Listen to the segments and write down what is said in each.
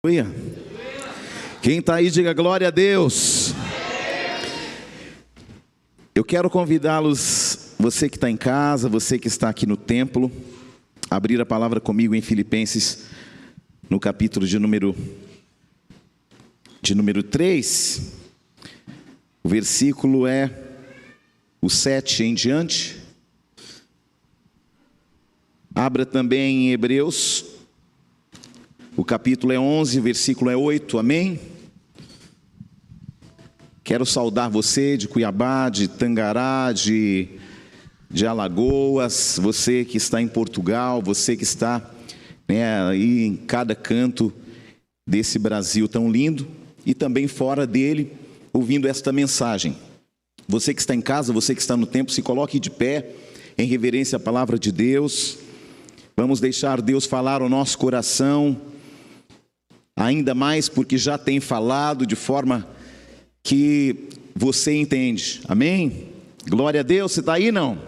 Aleluia. Quem está aí, diga glória a Deus. Eu quero convidá-los, você que está em casa, você que está aqui no templo, a abrir a palavra comigo em Filipenses, no capítulo de número 3. O versículo é o 7 em diante. Abra também em Hebreus. O capítulo é 11, o versículo é 8, amém? Quero saudar você de Cuiabá, de Tangará, de Alagoas, você que está em Portugal, você que está aí em cada canto desse Brasil tão lindo, e também fora dele, ouvindo esta mensagem. Você que está em casa, você que está no templo, se coloque de pé, em reverência à palavra de Deus. Vamos deixar Deus falar ao nosso coração, ainda mais porque já tem falado de forma que você entende, amém? Glória a Deus, você está aí não?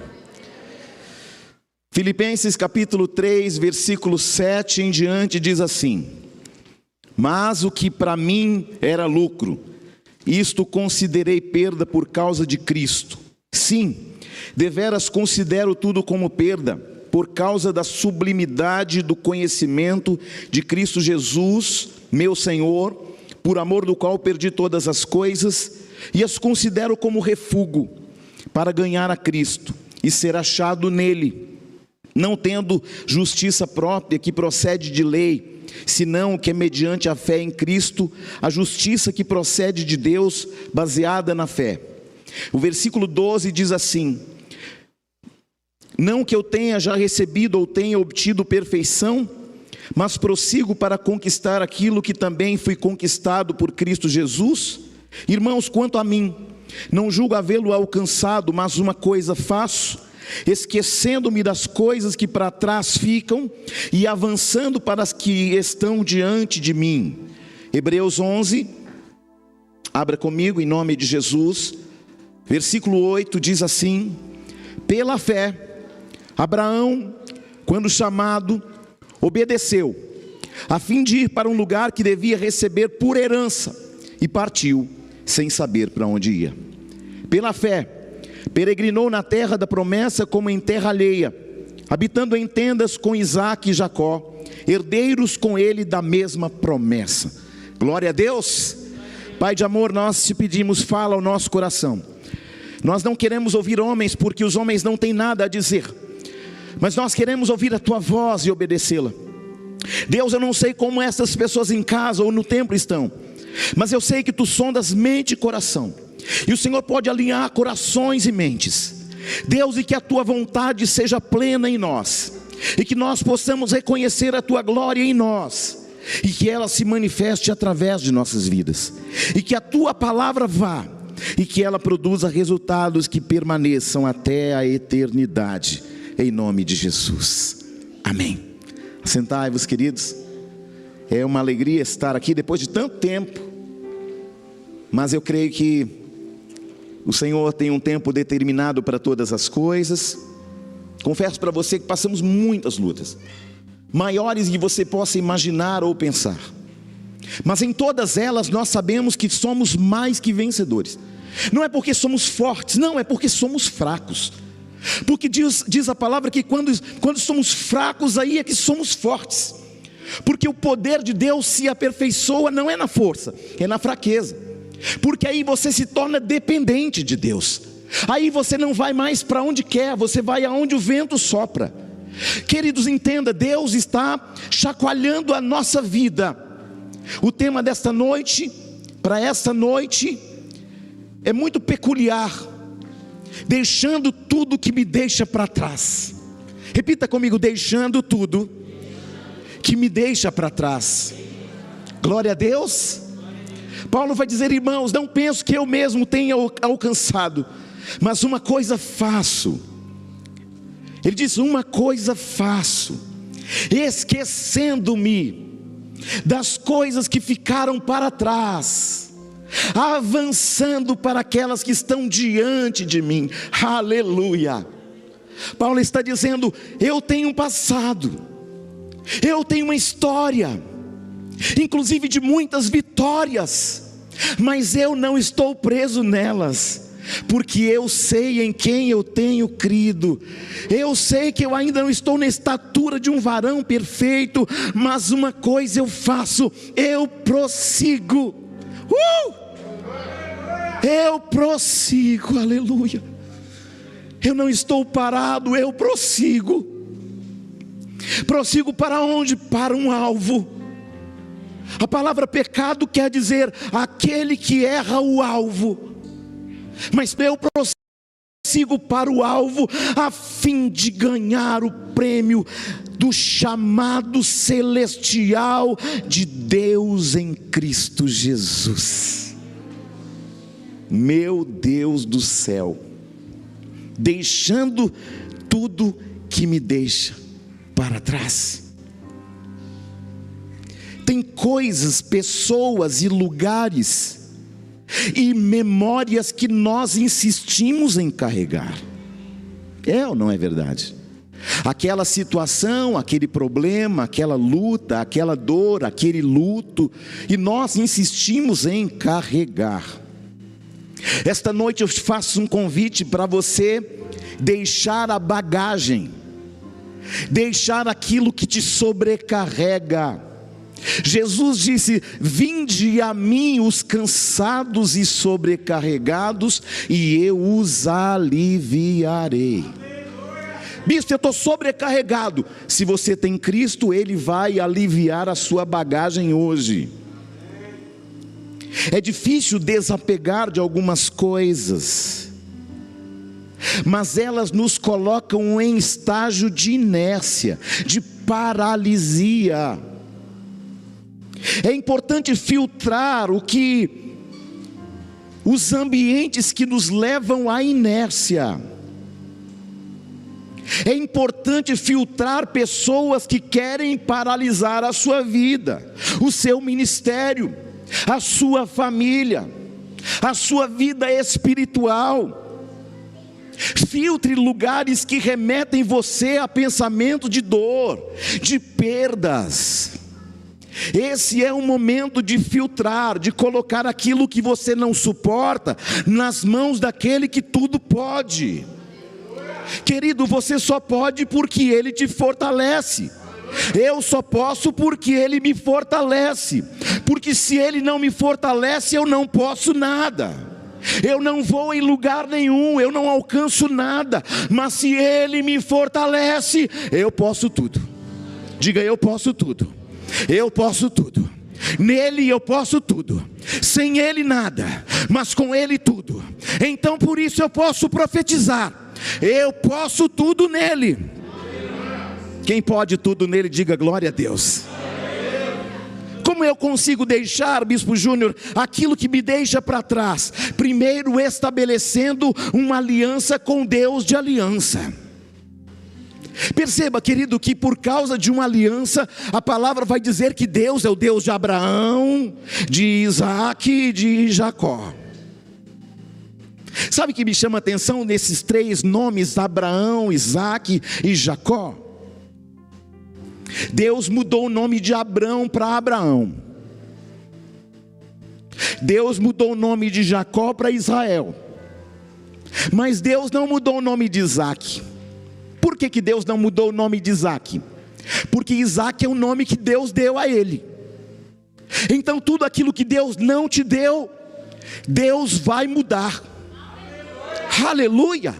Filipenses capítulo 3, versículo 7 em diante diz assim: mas o que para mim era lucro, isto considerei perda por causa de Cristo. Sim, deveras considero tudo como perda, por causa da sublimidade do conhecimento de Cristo Jesus, meu Senhor, por amor do qual perdi todas as coisas, e as considero como refúgio, para ganhar a Cristo, e ser achado nele, não tendo justiça própria que procede de lei, senão que é mediante a fé em Cristo, a justiça que procede de Deus, baseada na fé. O versículo 12 diz assim: não que eu tenha já recebido ou tenha obtido perfeição, mas prossigo para conquistar aquilo que também fui conquistado por Cristo Jesus. Irmãos, quanto a mim, não julgo havê-lo alcançado, mas uma coisa faço, esquecendo-me das coisas que para trás ficam e avançando para as que estão diante de mim. Hebreus 11, abra comigo em nome de Jesus. Versículo 8 diz assim: pela fé, Abraão, quando chamado, obedeceu, a fim de ir para um lugar que devia receber por herança, e partiu, sem saber para onde ia. Pela fé, peregrinou na terra da promessa como em terra alheia, habitando em tendas com Isaque e Jacó, herdeiros com ele da mesma promessa. Glória a Deus. Pai de amor, nós te pedimos, fala ao nosso coração. Nós não queremos ouvir homens, porque os homens não têm nada a dizer, mas nós queremos ouvir a tua voz e obedecê-la. Deus, eu não sei como essas pessoas em casa ou no templo estão, mas eu sei que tu sondas mente e coração, e o Senhor pode alinhar corações e mentes. Deus, e que a tua vontade seja plena em nós, e que nós possamos reconhecer a tua glória em nós, e que ela se manifeste através de nossas vidas, e que a tua palavra vá, e que ela produza resultados que permaneçam até a eternidade, em nome de Jesus, amém. Sentai-vos, queridos. É uma alegria estar aqui depois de tanto tempo, mas eu creio que o Senhor tem um tempo determinado para todas as coisas. Confesso para você que passamos muitas lutas, maiores que você possa imaginar ou pensar, mas em todas elas nós sabemos que somos mais que vencedores. Não é porque somos fortes, não, é porque somos fracos. Porque diz a palavra que quando somos fracos, aí é que somos fortes. Porque o poder de Deus se aperfeiçoa não é na força, é na fraqueza. Porque aí você se torna dependente de Deus. Aí você não vai mais para onde quer, você vai aonde o vento sopra. Queridos, entenda, Deus está chacoalhando a nossa vida. O tema desta noite, para esta noite, é muito peculiar. Deixando tudo que me deixa para trás. Repita comigo: deixando tudo que me deixa para trás. Glória a Deus. Paulo vai dizer: irmãos, não penso que eu mesmo tenha alcançado, mas uma coisa faço. Ele diz: uma coisa faço, esquecendo-me das coisas que ficaram para trás, avançando para aquelas que estão diante de mim. Aleluia. Paulo está dizendo: eu tenho um passado, eu tenho uma história, inclusive de muitas vitórias, mas eu não estou preso nelas, porque eu sei em quem eu tenho crido. Eu sei que eu ainda não estou na estatura de um varão perfeito, mas uma coisa eu faço: eu prossigo. Eu prossigo, aleluia. Eu não estou parado, eu prossigo. Prossigo para onde? Para um alvo. A palavra pecado quer dizer aquele que erra o alvo. Mas eu prossigo para o alvo, a fim de ganhar o prêmio do chamado celestial de Deus em Cristo Jesus. Meu Deus do céu, deixando tudo que me deixa para trás. Tem coisas, pessoas e lugares e memórias que nós insistimos em carregar. É ou não é verdade? Aquela situação, aquele problema, aquela luta, aquela dor, aquele luto, e nós insistimos em carregar. Esta noite eu faço um convite para você deixar a bagagem, deixar aquilo que te sobrecarrega. Jesus disse: vinde a mim os cansados e sobrecarregados, e eu os aliviarei. Bispo, eu estou sobrecarregado. Se você tem Cristo, Ele vai aliviar a sua bagagem hoje. É difícil desapegar de algumas coisas, mas elas nos colocam em estágio de inércia, de paralisia. É importante filtrar os ambientes que nos levam à inércia. É importante filtrar pessoas que querem paralisar a sua vida, o seu ministério, a sua família, a sua vida espiritual. Filtre lugares que remetem você a pensamento de dor, de perdas. Esse é o momento de filtrar, de colocar aquilo que você não suporta nas mãos daquele que tudo pode. Querido, você só pode porque Ele te fortalece. Eu só posso porque Ele me fortalece. Porque se Ele não me fortalece, eu não posso nada. Eu não vou em lugar nenhum, eu não alcanço nada. Mas se Ele me fortalece, eu posso tudo. Diga: eu posso tudo. Eu posso tudo. Nele eu posso tudo. Sem Ele nada, mas com Ele tudo. Então por isso eu posso profetizar: eu posso tudo nele. Quem pode tudo nele, diga glória a Deus. Como eu consigo deixar, Bispo Júnior, aquilo que me deixa para trás? Primeiro, estabelecendo uma aliança com Deus de aliança. Perceba, querido, que por causa de uma aliança, a palavra vai dizer que Deus é o Deus de Abraão, de Isaac e de Jacó. Sabe o que me chama a atenção nesses três nomes, Abraão, Isaac e Jacó? Deus mudou o nome de Abraão para Abraão. Deus mudou o nome de Jacó para Israel. Mas Deus não mudou o nome de Isaac. Por que Deus não mudou o nome de Isaac? Porque Isaac é o nome que Deus deu a ele. Então tudo aquilo que Deus não te deu, Deus vai mudar. Aleluia.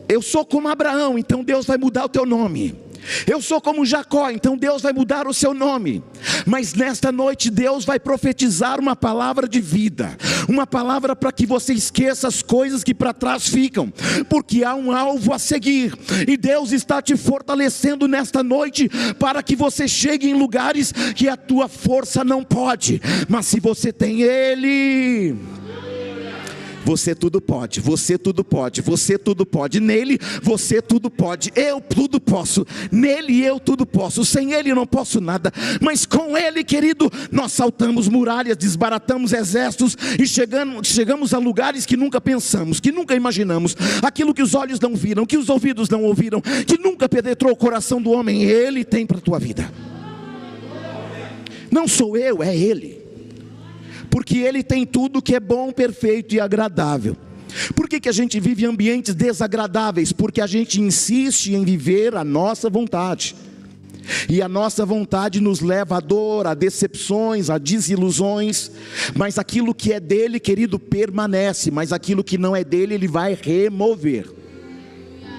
Eu sou como Abraão, então Deus vai mudar o teu nome. Eu sou como Jacó, então Deus vai mudar o seu nome. Mas nesta noite Deus vai profetizar uma palavra de vida, uma palavra para que você esqueça as coisas que para trás ficam, porque há um alvo a seguir, e Deus está te fortalecendo nesta noite, para que você chegue em lugares que a tua força não pode, mas se você tem Ele, você tudo pode, você tudo pode, você tudo pode. Nele você tudo pode, eu tudo posso. Nele eu tudo posso, sem Ele eu não posso nada. Mas com Ele, querido, nós saltamos muralhas, desbaratamos exércitos e chegamos a lugares que nunca pensamos, que nunca imaginamos. Aquilo que os olhos não viram, que os ouvidos não ouviram, que nunca penetrou o coração do homem, Ele tem para a tua vida. Não sou eu, é Ele. Porque Ele tem tudo que é bom, perfeito e agradável. Por que a gente vive em ambientes desagradáveis? Porque a gente insiste em viver a nossa vontade. E a nossa vontade nos leva à dor, a decepções, a desilusões. Mas aquilo que é dele, querido, permanece. Mas aquilo que não é dele, ele vai remover.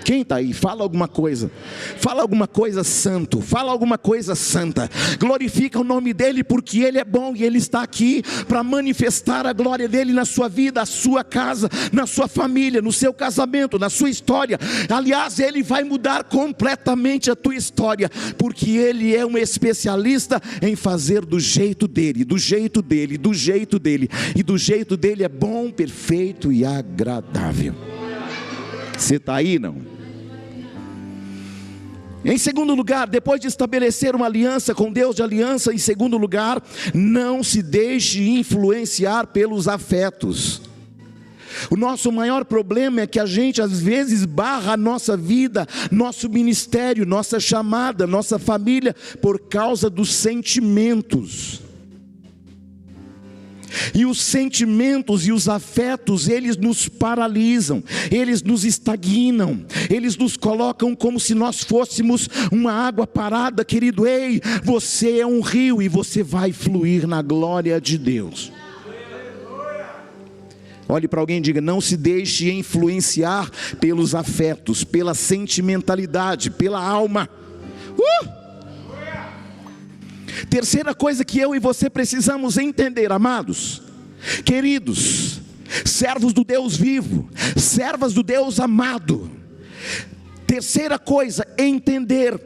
Quem está aí? Fala alguma coisa. Fala alguma coisa santo. Fala alguma coisa santa. Glorifica o nome dele, porque ele é bom. E ele está aqui para manifestar a glória dele na sua vida, na sua casa, na sua família, no seu casamento, na sua história. Aliás, ele vai mudar completamente a tua história, porque ele é um especialista em fazer do jeito dele, do jeito dele, do jeito dele. E do jeito dele é bom, perfeito e agradável. Você está aí, não? Em segundo lugar, depois de estabelecer uma aliança com Deus de aliança, em segundo lugar, não se deixe influenciar pelos afetos. O nosso maior problema é que a gente às vezes barra a nossa vida, nosso ministério, nossa chamada, nossa família, por causa dos sentimentos. E os sentimentos e os afetos, eles nos paralisam, eles nos estagnam, eles nos colocam como se nós fôssemos uma água parada, querido. Ei, você é um rio e você vai fluir na glória de Deus. Olhe para alguém e diga: não se deixe influenciar pelos afetos, pela sentimentalidade, pela alma. Terceira coisa que eu e você precisamos entender, amados, queridos, servos do Deus vivo, servas do Deus amado. Terceira coisa, entender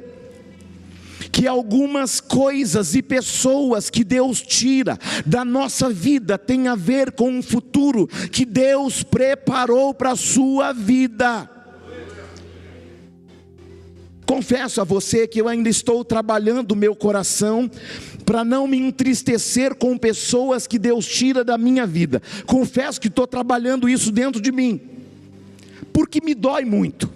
que algumas coisas e pessoas que Deus tira da nossa vida tem a ver com um futuro que Deus preparou para a sua vida. Confesso a você que eu ainda estou trabalhando o meu coração para não me entristecer com pessoas que Deus tira da minha vida. Confesso que estou trabalhando isso dentro de mim, porque me dói muito.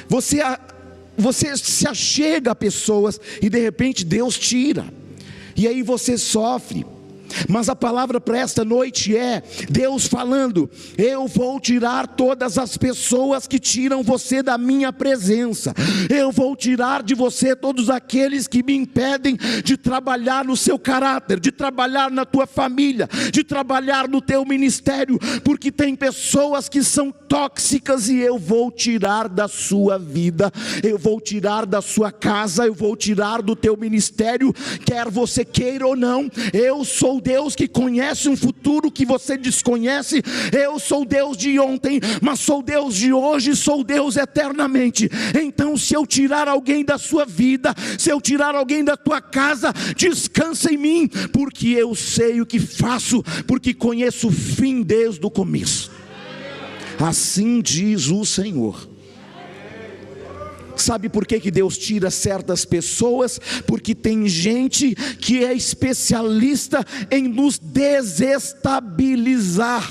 Você se achega a pessoas e de repente Deus tira, e aí você sofre. Mas a palavra para esta noite é Deus falando: eu vou tirar todas as pessoas que tiram você da minha presença. Eu vou tirar de você todos aqueles que me impedem de trabalhar no seu caráter, de trabalhar na tua família, de trabalhar no teu ministério, porque tem pessoas que são tóxicas e eu vou tirar da sua vida, eu vou tirar da sua casa, eu vou tirar do teu ministério, quer você queira ou não. Eu sou Deus que conhece um futuro que você desconhece. Eu sou Deus de ontem, mas sou Deus de hoje, sou Deus eternamente. Então, se eu tirar alguém da sua vida, se eu tirar alguém da tua casa, descansa em mim, porque eu sei o que faço, porque conheço o fim desde o começo. Assim diz o Senhor. Sabe por que Deus tira certas pessoas? Porque tem gente que é especialista em nos desestabilizar.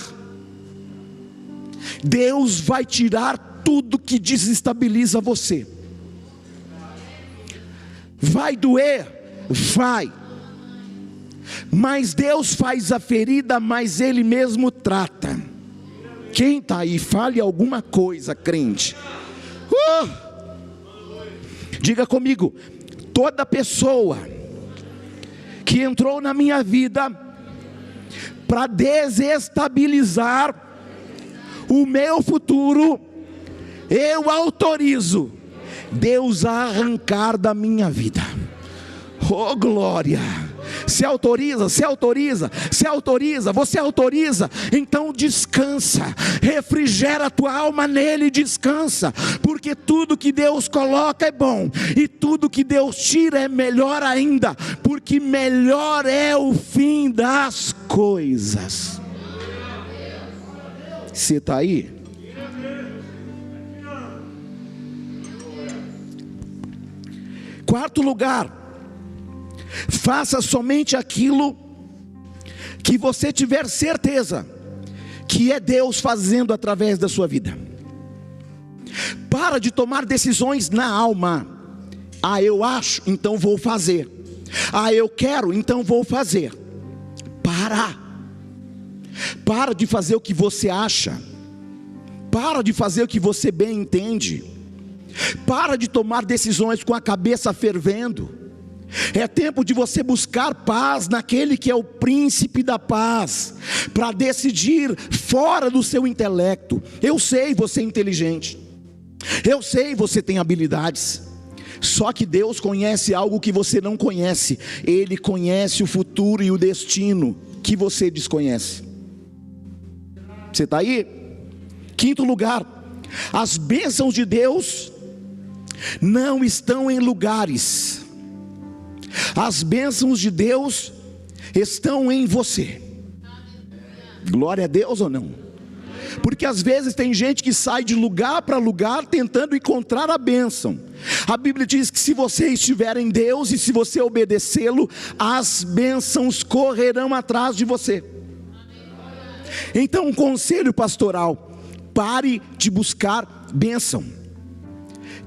Deus vai tirar tudo que desestabiliza você. Vai doer? Vai. Mas Deus faz a ferida, mas Ele mesmo trata. Quem está aí? Fale alguma coisa, crente. Diga comigo: toda pessoa que entrou na minha vida para desestabilizar o meu futuro, eu autorizo Deus a arrancar da minha vida. Oh glória! Se autoriza, se autoriza, se autoriza, você autoriza, então descansa, refrigera a tua alma nele, descansa, porque tudo que Deus coloca é bom, e tudo que Deus tira é melhor ainda, porque melhor é o fim das coisas. Você está aí? Quarto lugar, faça somente aquilo que você tiver certeza que é Deus fazendo através da sua vida. Para de tomar decisões na alma. Ah, eu acho, então vou fazer. Ah, eu quero, então vou fazer. Para de fazer o que você acha. Para de fazer o que você bem entende. Para de tomar decisões com a cabeça fervendo. É tempo de você buscar paz naquele que é o príncipe da paz, para decidir fora do seu intelecto. Eu sei, você é inteligente. Eu sei, você tem habilidades. Só que Deus conhece algo que você não conhece. Ele conhece o futuro e o destino que você desconhece. Você está aí? Quinto lugar, as bênçãos de Deus não estão em lugares. As bênçãos de Deus estão em você. Glória a Deus ou não? Porque às vezes tem gente que sai de lugar para lugar tentando encontrar a bênção. A Bíblia diz que se você estiver em Deus e se você obedecê-lo, as bênçãos correrão atrás de você. Então, um conselho pastoral: pare de buscar bênção.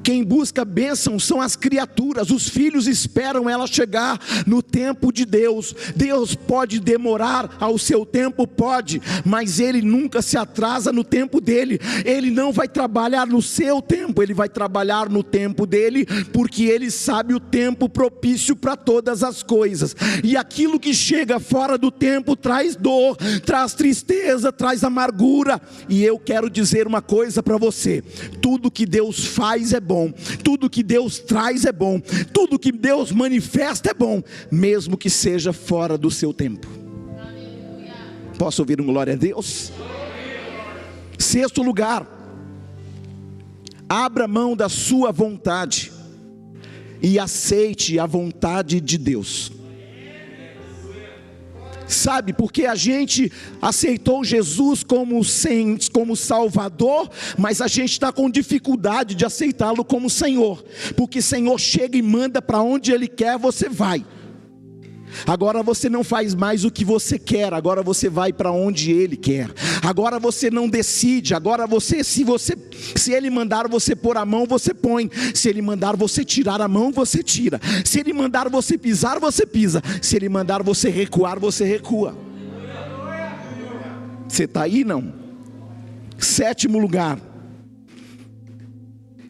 Quem busca bênção são as criaturas. Os filhos esperam ela chegar no tempo de Deus. Deus pode demorar ao seu tempo, pode, mas Ele nunca se atrasa no tempo dEle. Ele não vai trabalhar no seu tempo, Ele vai trabalhar no tempo dEle, porque Ele sabe o tempo propício para todas as coisas. E aquilo que chega fora do tempo traz dor, traz tristeza, traz amargura. E eu quero dizer uma coisa para você: tudo que Deus faz é bom, tudo que Deus traz é bom, tudo que Deus manifesta é bom, mesmo que seja fora do seu tempo. Posso ouvir um glória a Deus? Sexto lugar, abra mão da sua vontade e aceite a vontade de Deus. Sabe, porque a gente aceitou Jesus como Salvador, mas a gente está com dificuldade de aceitá-lo como Senhor, porque Senhor chega e manda para onde Ele quer, você vai. Agora você não faz mais o que você quer, agora você vai para onde Ele quer. Agora você não decide, agora se Ele mandar você pôr a mão, você põe. Se Ele mandar você tirar a mão, você tira. Se Ele mandar você pisar, você pisa. Se Ele mandar você recuar, você recua. Você está aí, não? Sétimo lugar,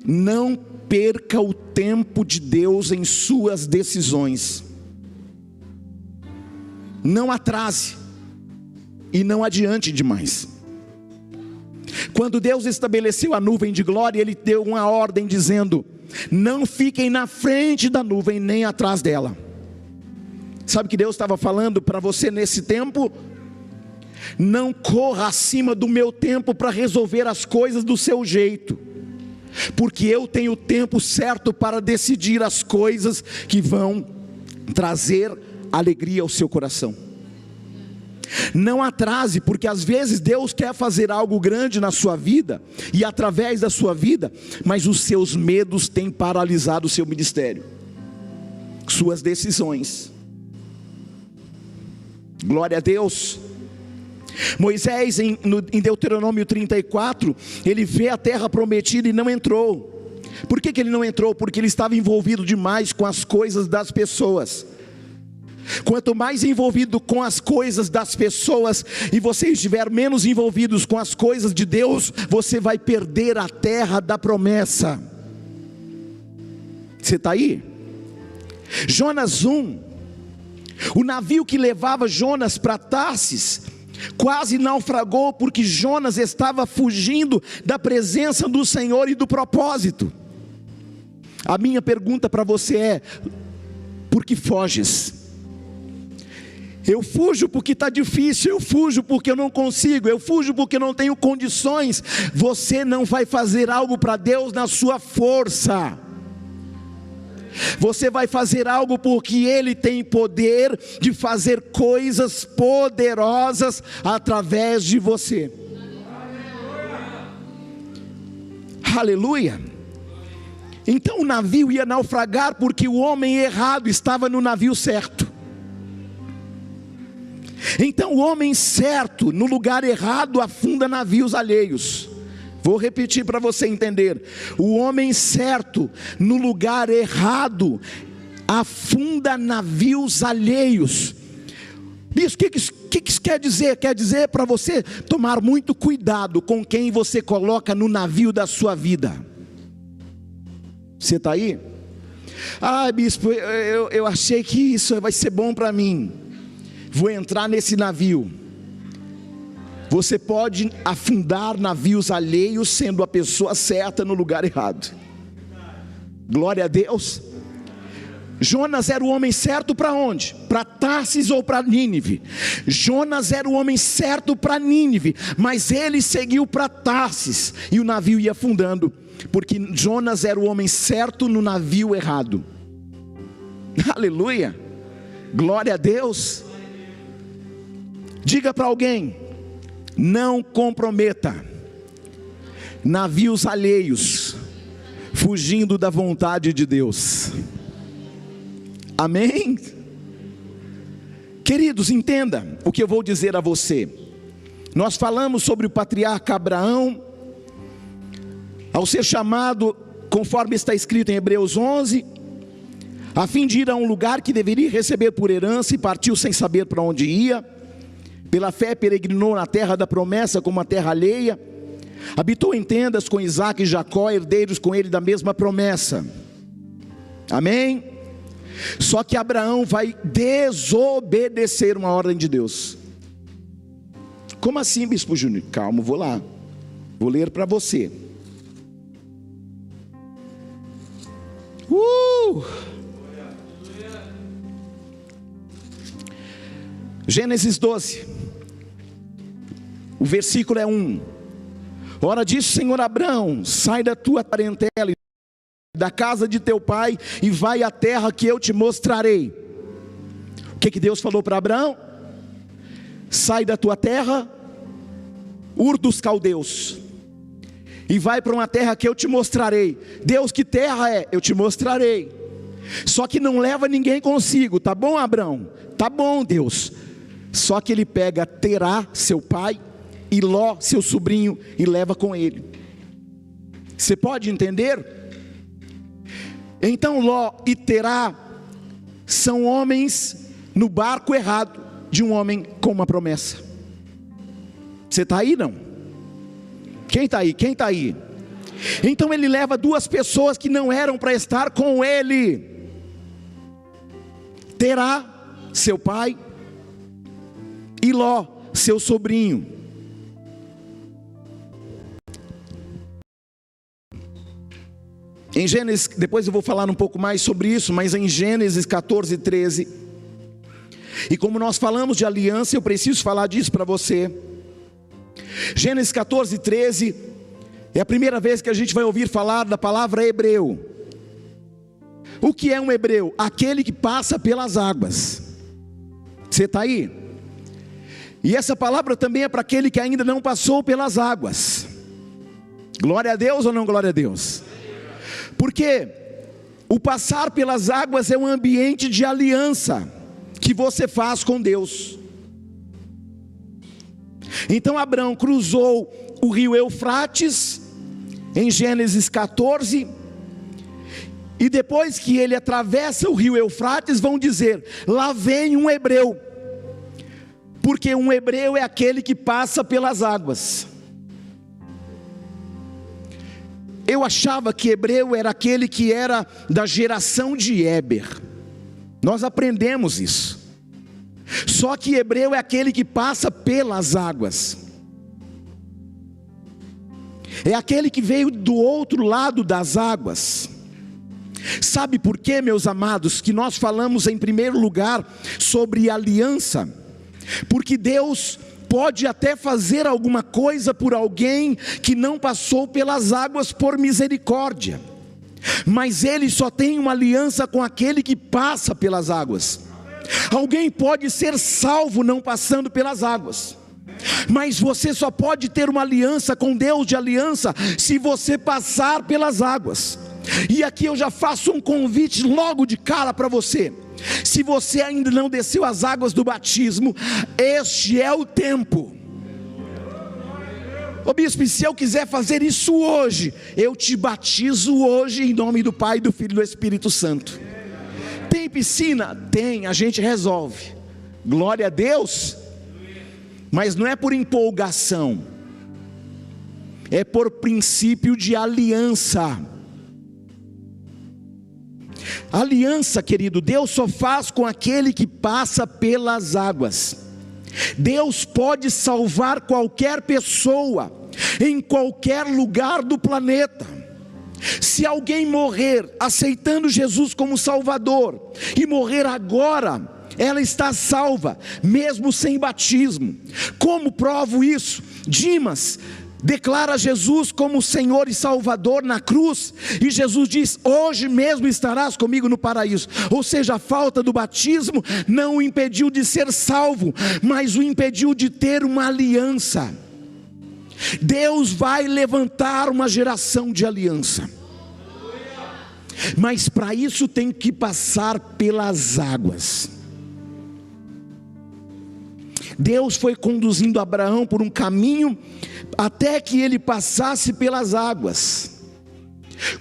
não perca o tempo de Deus em suas decisões. Não atrase e não adiante demais. Quando Deus estabeleceu a nuvem de glória, Ele deu uma ordem dizendo: não fiquem na frente da nuvem nem atrás dela. Sabe o que Deus estava falando para você nesse tempo? Não corra acima do meu tempo para resolver as coisas do seu jeito, porque eu tenho o tempo certo para decidir as coisas que vão trazer alegria ao seu coração. Não atrase, porque às vezes Deus quer fazer algo grande na sua vida e através da sua vida, mas os seus medos têm paralisado o seu ministério, suas decisões. Glória a Deus. Moisés em Deuteronômio 34, ele vê a terra prometida e não entrou. Por que ele não entrou? Porque ele estava envolvido demais com as coisas das pessoas. Quanto mais envolvido com as coisas das pessoas e você estiver menos envolvidos com as coisas de Deus, você vai perder a terra da promessa. Você está aí? Jonas 1, o navio que levava Jonas para Tarsis quase naufragou, porque Jonas estava fugindo da presença do Senhor e do propósito. A minha pergunta para você é: por que foges? Eu fujo porque está difícil, eu fujo porque eu não consigo, eu fujo porque não tenho condições. Você não vai fazer algo para Deus na sua força. Você vai fazer algo porque Ele tem poder de fazer coisas poderosas através de você. Aleluia. Então o navio ia naufragar porque o homem errado estava no navio certo. Então o homem certo no lugar errado afunda navios alheios. Vou repetir para você entender: o homem certo no lugar errado afunda navios alheios. Isso, o que isso quer dizer? Quer dizer para você tomar muito cuidado com quem você coloca no navio da sua vida. Você está aí? Ah, bispo, eu achei que isso vai ser bom para mim, vou entrar nesse navio. Você pode afundar navios alheios sendo a pessoa certa no lugar errado. Glória a Deus. Jonas era o homem certo para onde? Para Tarsis ou para Nínive? Jonas era o homem certo para Nínive, mas ele seguiu para Tarsis e o navio ia afundando, porque Jonas era o homem certo no navio errado. Aleluia, glória a Deus. Diga para alguém: não comprometa navios alheios fugindo da vontade de Deus. Amém? Queridos, entenda o que eu vou dizer a você. Nós falamos sobre o patriarca Abraão, ao ser chamado, conforme está escrito em Hebreus 11, a fim de ir a um lugar que deveria receber por herança, e partiu sem saber para onde ia. Pela fé peregrinou na terra da promessa como uma terra alheia, habitou em tendas com Isaque e Jacó, herdeiros com ele da mesma promessa. Amém? Só que Abraão vai desobedecer uma ordem de Deus. Como assim, bispo Júnior? Calma, vou lá, vou ler para você. Gênesis 12, o versículo é 1. Ora disse o Senhor a Abraão: sai da tua parentela, da casa de teu pai, e vai à terra que eu te mostrarei. O que Deus falou para Abraão? Sai da tua terra, Ur dos Caldeus, e vai para uma terra que eu te mostrarei. Deus, que terra é? Eu te mostrarei. Só que não leva ninguém consigo, tá bom, Abraão? Tá bom, Deus. Só que ele pega Terá, seu pai, e Ló, seu sobrinho, e leva com ele. Você pode entender? Então Ló e Terá são homens no barco errado de um homem com uma promessa. Você está aí, não? Quem está aí? Quem está aí? Então ele leva duas pessoas que não eram para estar com ele. Terá, seu pai, e Ló, seu sobrinho. Em Gênesis, depois eu vou falar um pouco mais sobre isso, mas em Gênesis 14, 13, e como nós falamos de aliança, eu preciso falar disso para você. Gênesis 14, 13, é a primeira vez que a gente vai ouvir falar da palavra hebreu. O que é um hebreu? Aquele que passa pelas águas. Você está aí? E essa palavra também é para aquele que ainda não passou pelas águas. Glória a Deus ou não glória a Deus? Porque o passar pelas águas é um ambiente de aliança que você faz com Deus. Então Abraão cruzou o rio Eufrates em Gênesis 14, e depois que ele atravessa o rio Eufrates, vão dizer: lá vem um hebreu, porque um hebreu é aquele que passa pelas águas. Eu achava que hebreu era aquele que era da geração de Éber. Nós aprendemos isso. Só que hebreu é aquele que passa pelas águas. É aquele que veio do outro lado das águas. Sabe por quê, meus amados, que nós falamos em primeiro lugar sobre aliança? Porque Deus pode até fazer alguma coisa por alguém que não passou pelas águas por misericórdia, mas Ele só tem uma aliança com aquele que passa pelas águas. Alguém pode ser salvo não passando pelas águas, mas você só pode ter uma aliança com Deus de aliança se você passar pelas águas. E aqui eu já faço um convite logo de cara para você. Se você ainda não desceu as águas do batismo, este é o tempo. Ô bispo, se eu quiser fazer isso hoje, eu te batizo hoje em nome do Pai, do Filho e do Espírito Santo. Tem Tem piscina? Tem, a gente resolve. Glória a Deus. Mas não é por empolgação, é por princípio de aliança. Aliança, querido, Deus só faz com aquele que passa pelas águas. Deus pode salvar qualquer pessoa, em qualquer lugar do planeta. Se alguém morrer aceitando Jesus como Salvador, e morrer agora, ela está salva, mesmo sem batismo. Como provo isso? Dimas declara Jesus como Senhor e Salvador na cruz, e Jesus diz: hoje mesmo estarás comigo no paraíso. Ou seja, a falta do batismo não o impediu de ser salvo, mas o impediu de ter uma aliança. Deus vai levantar uma geração de aliança, mas para isso tem que passar pelas águas. Deus foi conduzindo Abraão por um caminho até que ele passasse pelas águas.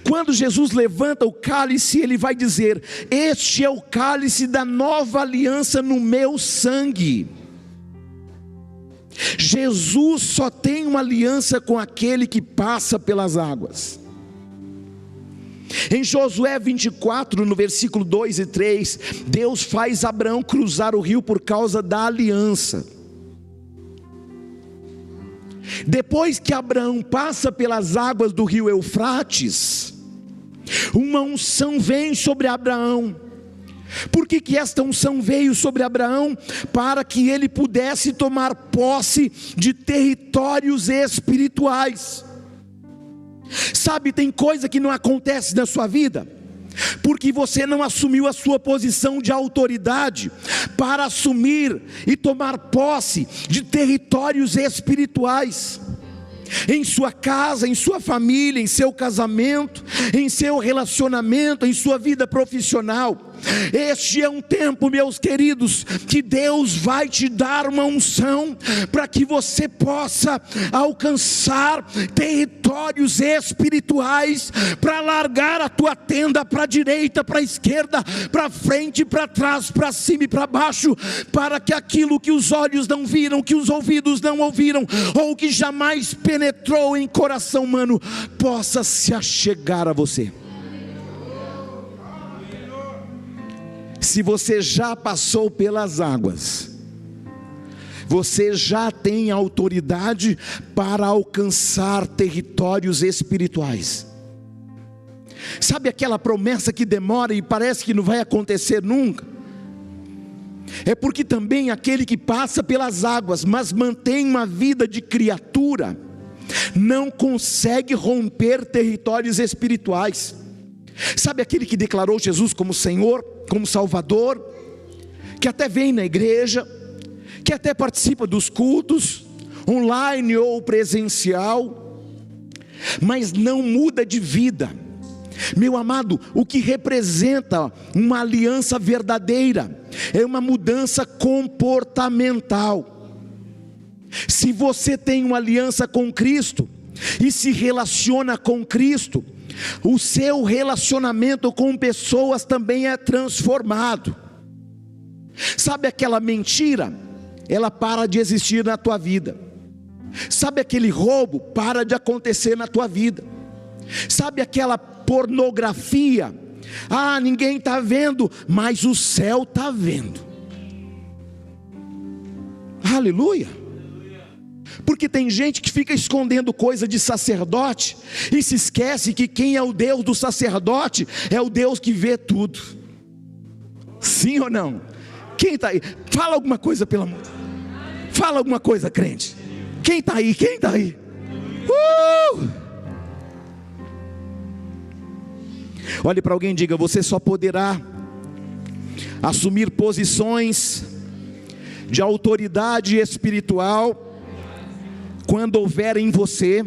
Quando Jesus levanta o cálice, ele vai dizer: este é o cálice da nova aliança no meu sangue. Jesus só tem uma aliança com aquele que passa pelas águas. Em Josué 24, no versículo 2 e 3, Deus faz Abraão cruzar o rio por causa da aliança. Depois que Abraão passa pelas águas do rio Eufrates, uma unção vem sobre Abraão. Por que esta unção veio sobre Abraão? Para que ele pudesse tomar posse de territórios espirituais. Sabe, tem coisa que não acontece na sua vida porque você não assumiu a sua posição de autoridade para assumir e tomar posse de territórios espirituais. Em sua casa, em sua família, em seu casamento, em seu relacionamento, em sua vida profissional. Este é um tempo, meus queridos, que Deus vai te dar uma unção para que você possa alcançar territórios espirituais, para largar a tua tenda para a direita, para a esquerda, para frente, para trás, para cima e para baixo, para que aquilo que os olhos não viram, que os ouvidos não ouviram, ou que jamais penetrou em coração humano, possa se achegar a você. Se você já passou pelas águas, você já tem autoridade para alcançar territórios espirituais. Sabe aquela promessa que demora e parece que não vai acontecer nunca? É porque também aquele que passa pelas águas, mas mantém uma vida de criatura, não consegue romper territórios espirituais. Sabe aquele que declarou Jesus como Senhor, como Salvador, que até vem na igreja, que até participa dos cultos, online ou presencial, mas não muda de vida. Meu amado, o que representa uma aliança verdadeira é uma mudança comportamental. Se você tem uma aliança com Cristo e se relaciona com Cristo, o seu relacionamento com pessoas também é transformado. Sabe aquela mentira? Ela para de existir na tua vida. Sabe aquele roubo? Para de acontecer na tua vida. Sabe aquela pornografia? Ah, ninguém está vendo, mas o céu está vendo. Aleluia. Porque tem gente que fica escondendo coisa de sacerdote e se esquece que quem é o Deus do sacerdote é o Deus que vê tudo. Sim ou não? Quem está aí? Fala alguma coisa, pelo amor. Fala alguma coisa, crente. Quem está aí? Quem está aí? Olhe para alguém e diga: você só poderá assumir posições de autoridade espiritual quando houver em você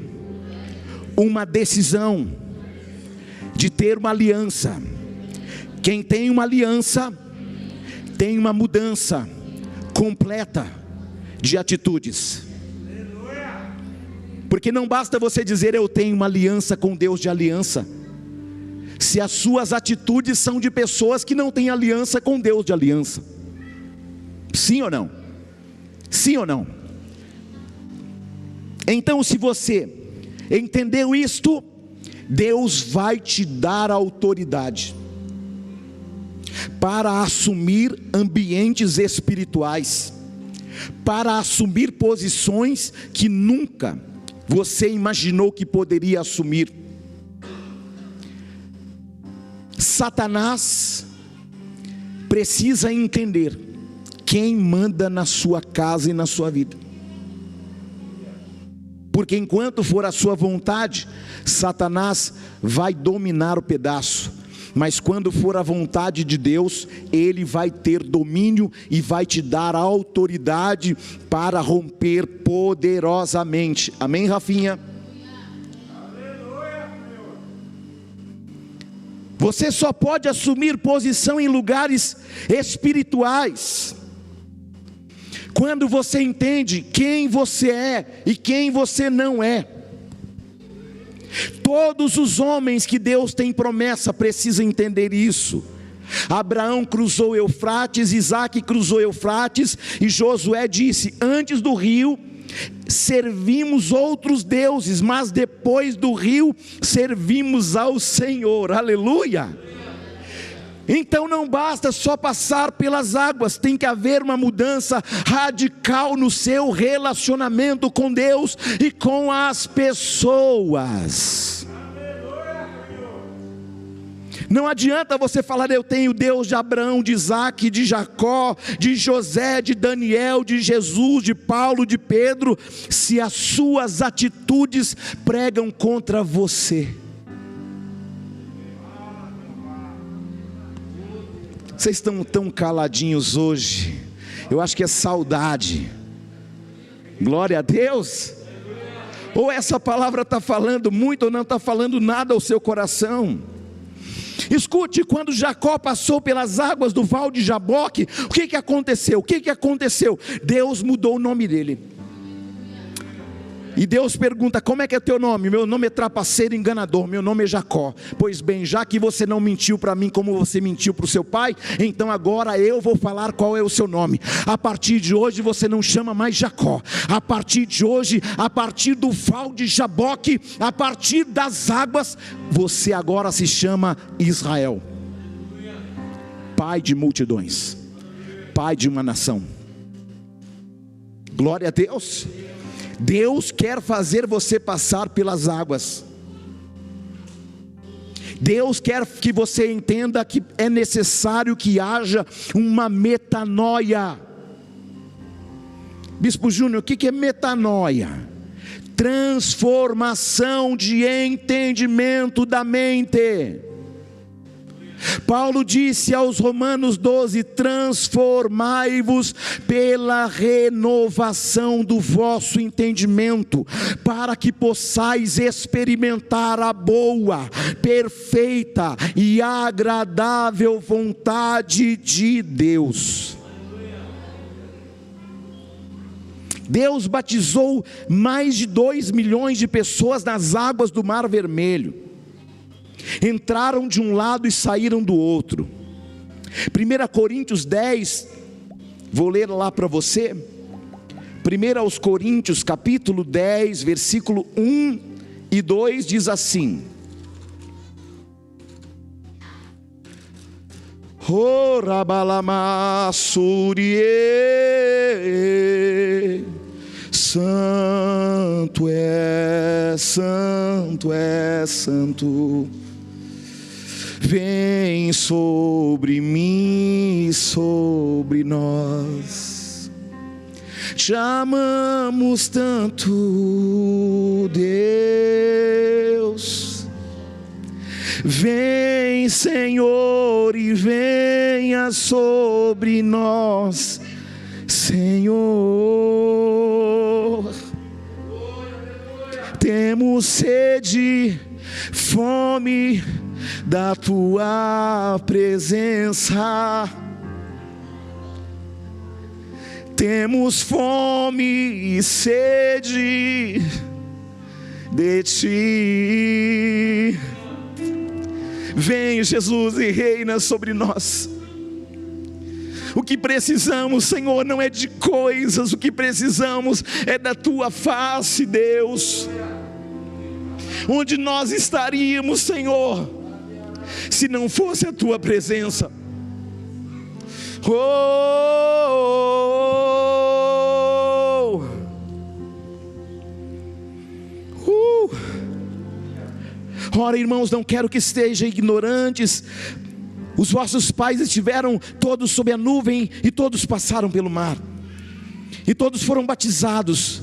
uma decisão de ter uma aliança. Quem tem uma aliança tem uma mudança completa de atitudes. Porque não basta você dizer: eu tenho uma aliança com Deus de aliança. se as suas atitudes são de pessoas que não têm aliança com Deus de aliança. Sim ou não? Sim ou não? Então, se você entendeu isto, Deus vai te dar autoridade para assumir ambientes espirituais, para assumir posições que nunca você imaginou que poderia assumir. Satanás precisa entender quem manda na sua casa e na sua vida, porque enquanto for a sua vontade, Satanás vai dominar o pedaço, mas quando for a vontade de Deus, Ele vai ter domínio e vai te dar autoridade para romper poderosamente. Amém, Rafinha? Você só pode assumir posição em lugares espirituais quando você entende quem você é e quem você não é. Todos os homens que Deus tem promessa precisam entender isso. Abraão cruzou Eufrates, Isaac cruzou Eufrates, e Josué disse: antes do rio servimos outros deuses, mas depois do rio servimos ao Senhor. Aleluia! Então não basta só passar pelas águas, tem que haver uma mudança radical no seu relacionamento com Deus e com as pessoas. Não adianta você falar: eu tenho Deus de Abraão, de Isaac, de Jacó, de José, de Daniel, de Jesus, de Paulo, de Pedro, se as suas atitudes pregam contra você. Vocês estão tão caladinhos hoje, eu acho que é saudade. Glória a Deus. Ou essa palavra está falando muito ou não está falando nada ao seu coração. Escute, quando Jacó passou pelas águas do Val de Jaboque, o que aconteceu? Deus mudou o nome dele. E Deus pergunta: como é que é teu nome? Meu nome é trapaceiro enganador, meu nome é Jacó. Pois bem, já que você não mentiu para mim como você mentiu para o seu pai, então agora eu vou falar qual é o seu nome. A partir de hoje você não chama mais Jacó. A partir de hoje, a partir do Val de Jaboque, a partir das águas, você agora se chama Israel. Pai de multidões, pai de uma nação. Glória a Deus. Deus quer fazer você passar pelas águas. Deus quer que você entenda que é necessário que haja uma metanoia. Bispo Júnior, o que é metanoia? Transformação de entendimento da mente. Paulo disse aos Romanos 12: transformai-vos pela renovação do vosso entendimento, para que possais experimentar a boa, perfeita e agradável vontade de Deus. Deus batizou mais de 2 milhões de pessoas nas águas do Mar Vermelho. Entraram de um lado e saíram do outro. 1 Coríntios 10, vou ler lá para você. 1 Coríntios capítulo 10, versículo 1 e 2 diz assim: Santo é, santo é, santo. Vem sobre mim e sobre nós. Te amamos tanto, Deus. Vem, Senhor, e venha sobre nós, Senhor. Temos sede, fome da tua presença. Temos fome e sede de ti. Vem, Jesus, e reina sobre nós. O que precisamos, Senhor, não é de coisas, o que precisamos é da Tua face, Deus. Onde nós estaríamos, Senhor, se não fosse a Tua presença? Ora, irmãos, não quero que estejam ignorantes. Os vossos pais estiveram todos sob a nuvem, e todos passaram pelo mar, e todos foram batizados,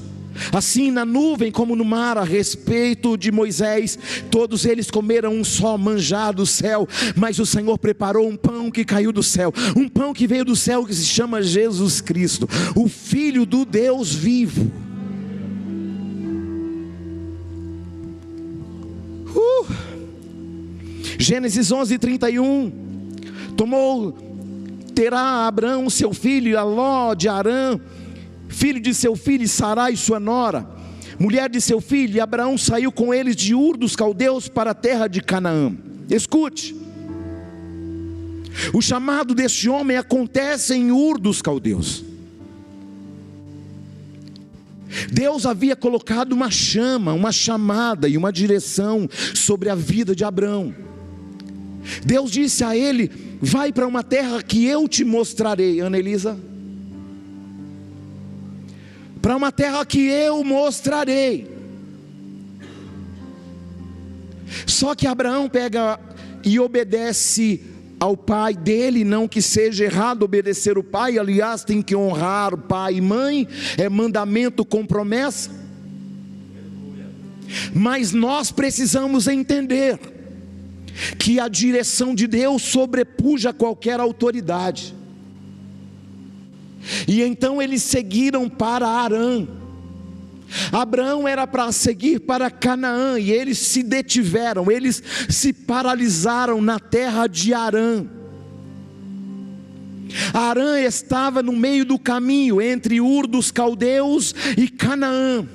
assim na nuvem como no mar. A respeito de Moisés, todos eles comeram um só manjar do céu, mas o Senhor preparou um pão que caiu do céu, um pão que veio do céu, que se chama Jesus Cristo, o Filho do Deus vivo. Gênesis 11:31. Terá Abraão seu filho, a Ló de Harã, filho de seu filho Sarai sua nora, mulher de seu filho, e Abraão saiu com eles de Ur dos caldeus para a terra de Canaã. Escute, o chamado deste homem acontece em Ur dos caldeus. Deus havia colocado uma chama, uma chamada e uma direção sobre a vida de Abraão. Deus disse a ele: vai para uma terra que eu te mostrarei. Ana Elisa, para uma terra que eu mostrarei. Só que Abraão pega e obedece ao pai dele. Não que seja errado obedecer o pai, aliás, tem que honrar o pai e mãe, é mandamento com promessa. Mas nós precisamos entender que a direção de Deus sobrepuja qualquer autoridade. E então eles seguiram para Harã. Abraão era para seguir para Canaã, e eles se detiveram, eles se paralisaram na terra de Harã. Harã estava no meio do caminho entre Ur dos caldeus e Canaã.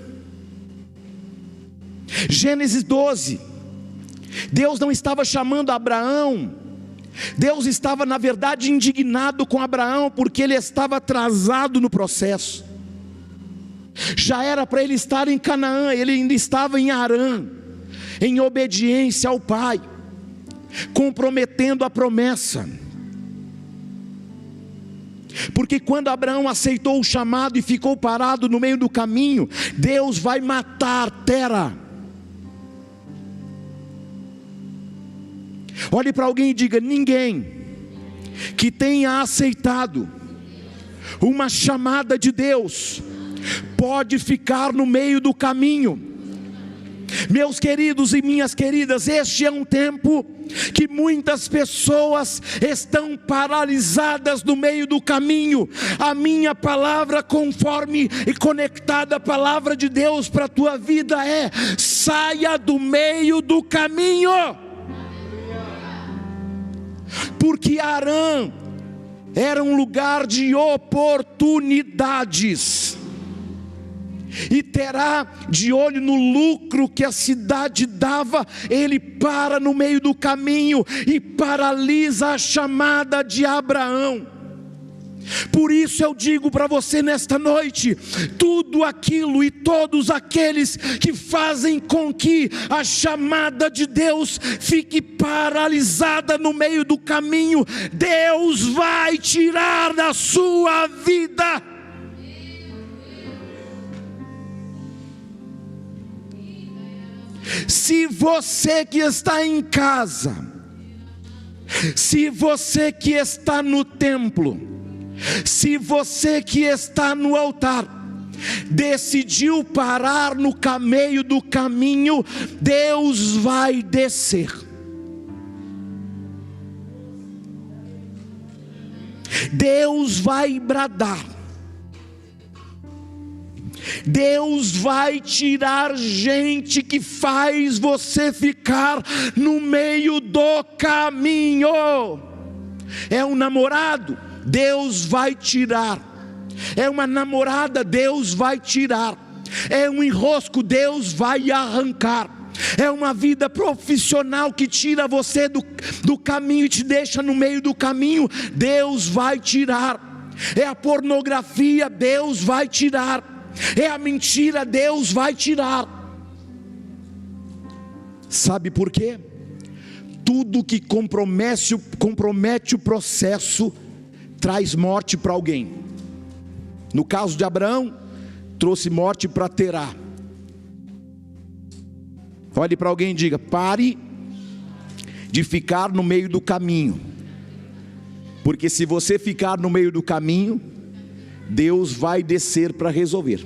Gênesis 12. Deus não estava chamando Abraão, Deus estava na verdade indignado com Abraão, porque ele estava atrasado no processo. Já era para ele estar em Canaã, ele ainda estava em Harã, em obediência ao pai, comprometendo a promessa. Porque quando Abraão aceitou o chamado e ficou parado no meio do caminho, Deus vai matar Tera. Olhe para alguém e diga: ninguém que tenha aceitado uma chamada de Deus pode ficar no meio do caminho. Meus queridos e minhas queridas, este é um tempo que muitas pessoas estão paralisadas no meio do caminho. A minha palavra, conforme e conectada à palavra de Deus para a tua vida, é: saia do meio do caminho. Porque Harã era um lugar de oportunidades, e Terá, de olho no lucro que a cidade dava, ele para no meio do caminho e paralisa a chamada de Abraão. Por isso eu digo para você nesta noite: tudo aquilo e todos aqueles que fazem com que a chamada de Deus fique paralisada no meio do caminho, Deus vai tirar da sua vida. Se você que está em casa, se você que está no templo, se você que está no altar, decidiu parar no meio do caminho, Deus vai descer. Deus vai bradar. Deus vai tirar gente que faz você ficar no meio do caminho. É um namorado, Deus vai tirar. É uma namorada, Deus vai tirar. É um enrosco, Deus vai arrancar. é uma vida profissional que tira você do caminho e te deixa no meio do caminho, Deus vai tirar. É a pornografia, Deus vai tirar. É a mentira, Deus vai tirar. Sabe por quê? Tudo que compromete o processo traz morte para alguém. No caso de Abraão, trouxe morte para Terá. Olhe para alguém e diga: pare de ficar no meio do caminho, porque se você ficar no meio do caminho, Deus vai descer para resolver.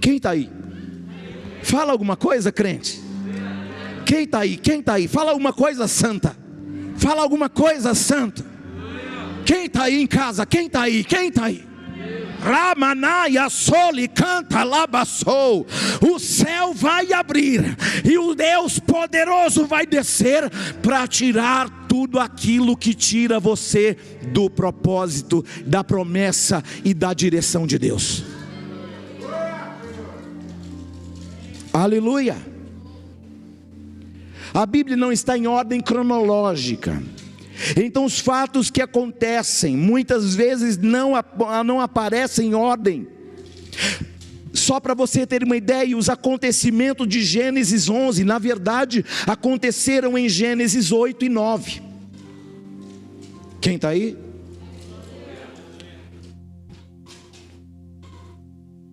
Quem está aí? Fala alguma coisa, crente. Quem está aí? Quem está aí? Fala alguma coisa santa. Fala alguma coisa santa. Quem está aí em casa? Quem está aí? Quem está aí? Ramanaya soli canta labassou. O céu vai abrir e o Deus poderoso vai descer para tirar tudo aquilo que tira você do propósito, da promessa e da direção de Deus. Aleluia. A Bíblia não está em ordem cronológica. Então os fatos que acontecem muitas vezes não aparecem em ordem. Só para você ter uma ideia, os acontecimentos de Gênesis 11, na verdade, aconteceram em Gênesis 8 e 9. Quem está aí?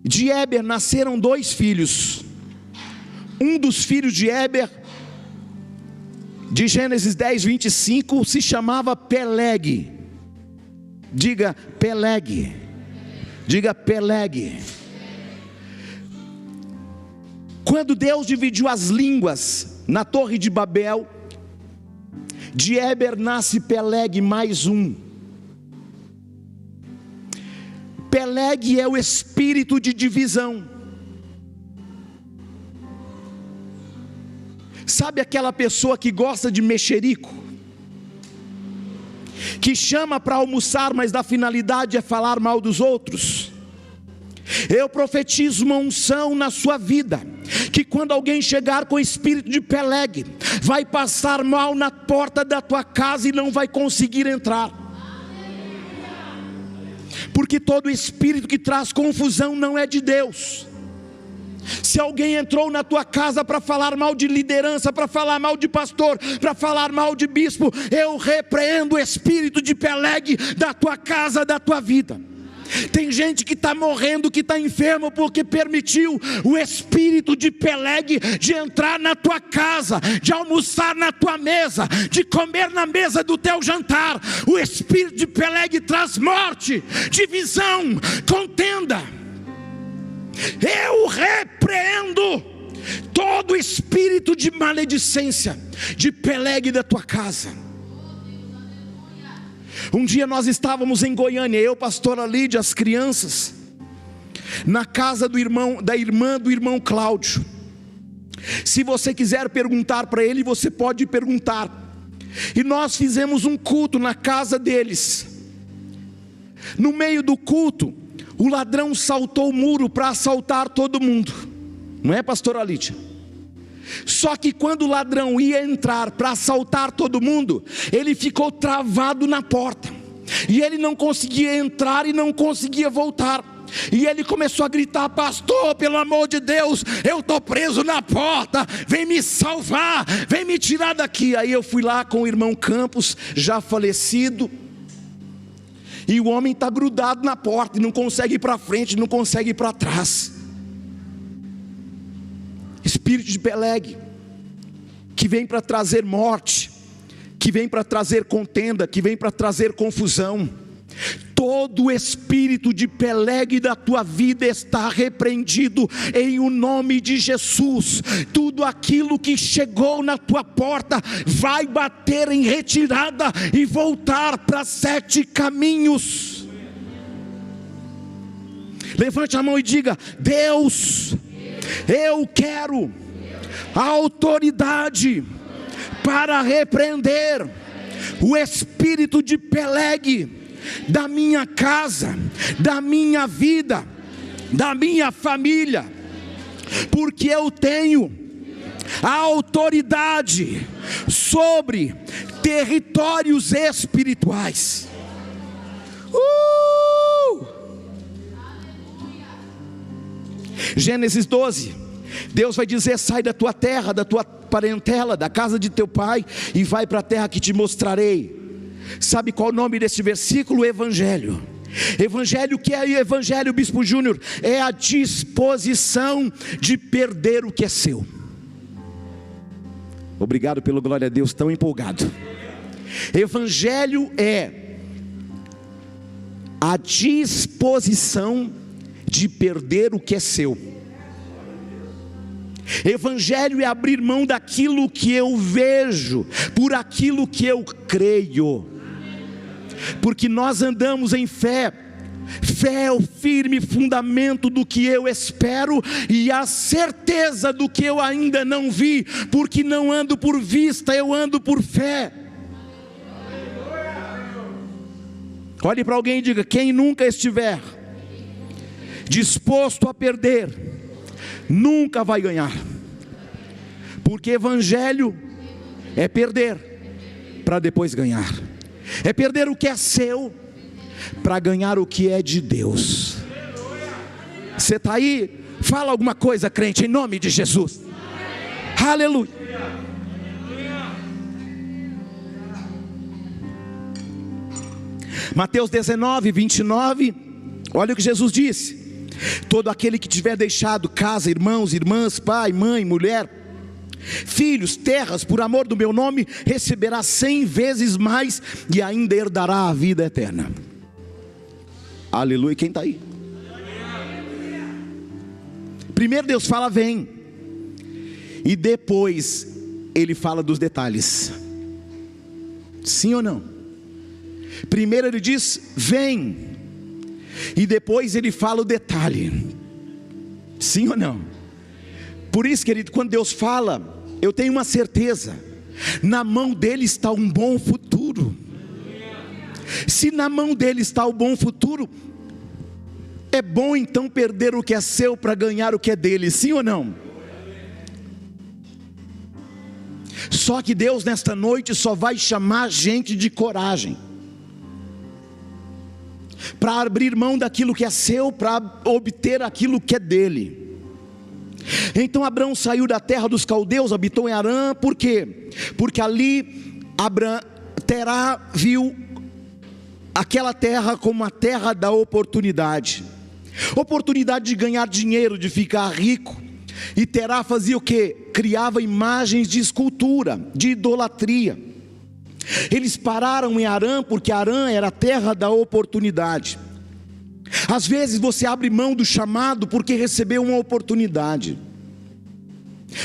De Éber nasceram 2 filhos. Um dos filhos de Éber, de Gênesis 10, 25, se chamava Peleg. Diga Peleg. Diga Peleg. Quando Deus dividiu as línguas na Torre de Babel, de Éber nasce Peleg mais um. Peleg é o espírito de divisão. Sabe aquela pessoa que gosta de mexerico? Que chama para almoçar, mas da finalidade é falar mal dos outros? Eu profetizo uma unção na sua vida, que quando alguém chegar com o espírito de Peleg, vai passar mal na porta da tua casa e não vai conseguir entrar. Porque todo espírito que traz confusão não é de Deus. Se alguém entrou na tua casa para falar mal de liderança, para falar mal de pastor, para falar mal de bispo, eu repreendo o espírito de Peleg da tua casa, da tua vida. Tem gente que está morrendo, que está enfermo, porque permitiu o espírito de Peleg de entrar na tua casa, de almoçar na tua mesa, de comer na mesa do teu jantar. O espírito de Peleg traz morte, divisão, contenda. Eu repreendo todo espírito de maledicência de Peleg da tua casa. Um dia nós estávamos em Goiânia, eu, pastora Lídia, as crianças, na casa da irmã do irmão Cláudio. Se você quiser perguntar para ele, você pode perguntar. E nós fizemos um culto na casa deles. No meio do culto, o ladrão saltou o muro para assaltar todo mundo. Não é, pastora Lídia? Só que quando o ladrão ia entrar para assaltar todo mundo, ele ficou travado na porta. E ele não conseguia entrar e não conseguia voltar. E ele começou a gritar: pastor, pelo amor de Deus, eu estou preso na porta, vem me salvar, vem me tirar daqui. Aí eu fui lá com o irmão Campos, já falecido. E o homem está grudado na porta, e não consegue ir para frente, não consegue ir para trás. Espírito de Peleg, que vem para trazer morte, que vem para trazer contenda, que vem para trazer confusão. Todo espírito de Peleg da tua vida está repreendido em o nome de Jesus. Tudo aquilo que chegou na tua porta vai bater em retirada e voltar para 7 caminhos. Levante a mão e diga: Deus, eu quero a autoridade para repreender o espírito de Peleg da minha casa, da minha vida, da minha família, porque eu tenho a autoridade sobre territórios espirituais. Gênesis 12, Deus vai dizer: sai da tua terra, da tua parentela, da casa de teu pai, e vai para a terra que te mostrarei. Sabe qual o nome desse versículo? Evangelho. Evangelho, que é o evangelho, Bispo Júnior? É a disposição de perder o que é seu. Obrigado pelo glória a Deus, tão empolgado. Evangelho é a disposição de perder o que é seu. Evangelho é abrir mão daquilo que eu vejo, por aquilo que eu creio. Porque nós andamos em fé. Fé é o firme fundamento do que eu espero e a certeza do que eu ainda não vi, porque não ando por vista, eu ando por fé. Olhe para alguém e diga: quem nunca estiver disposto a perder, nunca vai ganhar. Porque evangelho é perder para depois ganhar. É perder o que é seu para ganhar o que é de Deus. Você está aí? Fala alguma coisa, crente, em nome de Jesus. Aleluia. Mateus 19, 29. Olha o que Jesus disse: todo aquele que tiver deixado casa, irmãos, irmãs, pai, mãe, mulher, filhos, terras, por amor do meu nome, receberá 100 vezes mais e ainda herdará a vida eterna. Aleluia. Quem está aí? Primeiro Deus fala: vem, e depois Ele fala dos detalhes. Sim ou não? Primeiro Ele diz: vem, e depois Ele fala o detalhe. Sim ou não? Por isso, querido, quando Deus fala, eu tenho uma certeza: na mão dele está um bom futuro. Se na mão dele está o bom futuro, é bom então perder o que é seu para ganhar o que é dele. Sim ou não? Só que Deus nesta noite só vai chamar gente de coragem para abrir mão daquilo que é seu, para obter aquilo que é dele. Então Abraão saiu da terra dos caldeus, habitou em Harã. Por quê? Porque ali Terá viu aquela terra como a terra da oportunidade. Oportunidade de ganhar dinheiro, de ficar rico. E Terá fazia o quê? Criava imagens de escultura, de idolatria. Eles pararam em Harã porque Harã era a terra da oportunidade. Às vezes você abre mão do chamado porque recebeu uma oportunidade.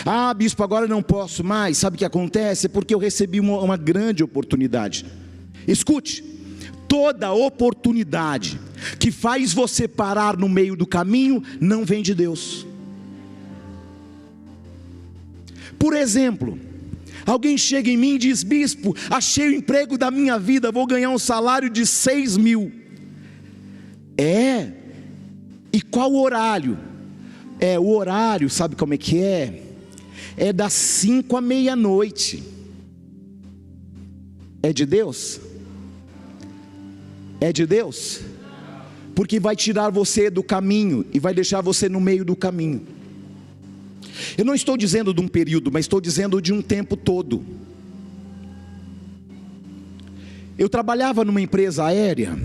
Ah, bispo, agora não posso mais. Sabe o que acontece? É porque eu recebi uma grande oportunidade. Escute: toda oportunidade que faz você parar no meio do caminho não vem de Deus. Por exemplo, alguém chega em mim e diz: bispo, achei o emprego da minha vida, vou ganhar um salário de 6 mil. E qual o horário? O horário, sabe como é que é? É das 5 à meia-noite. É de Deus? É de Deus? Porque vai tirar você do caminho e vai deixar você no meio do caminho. Eu não estou dizendo de um período, mas estou dizendo de um tempo todo. Eu trabalhava numa empresa aérea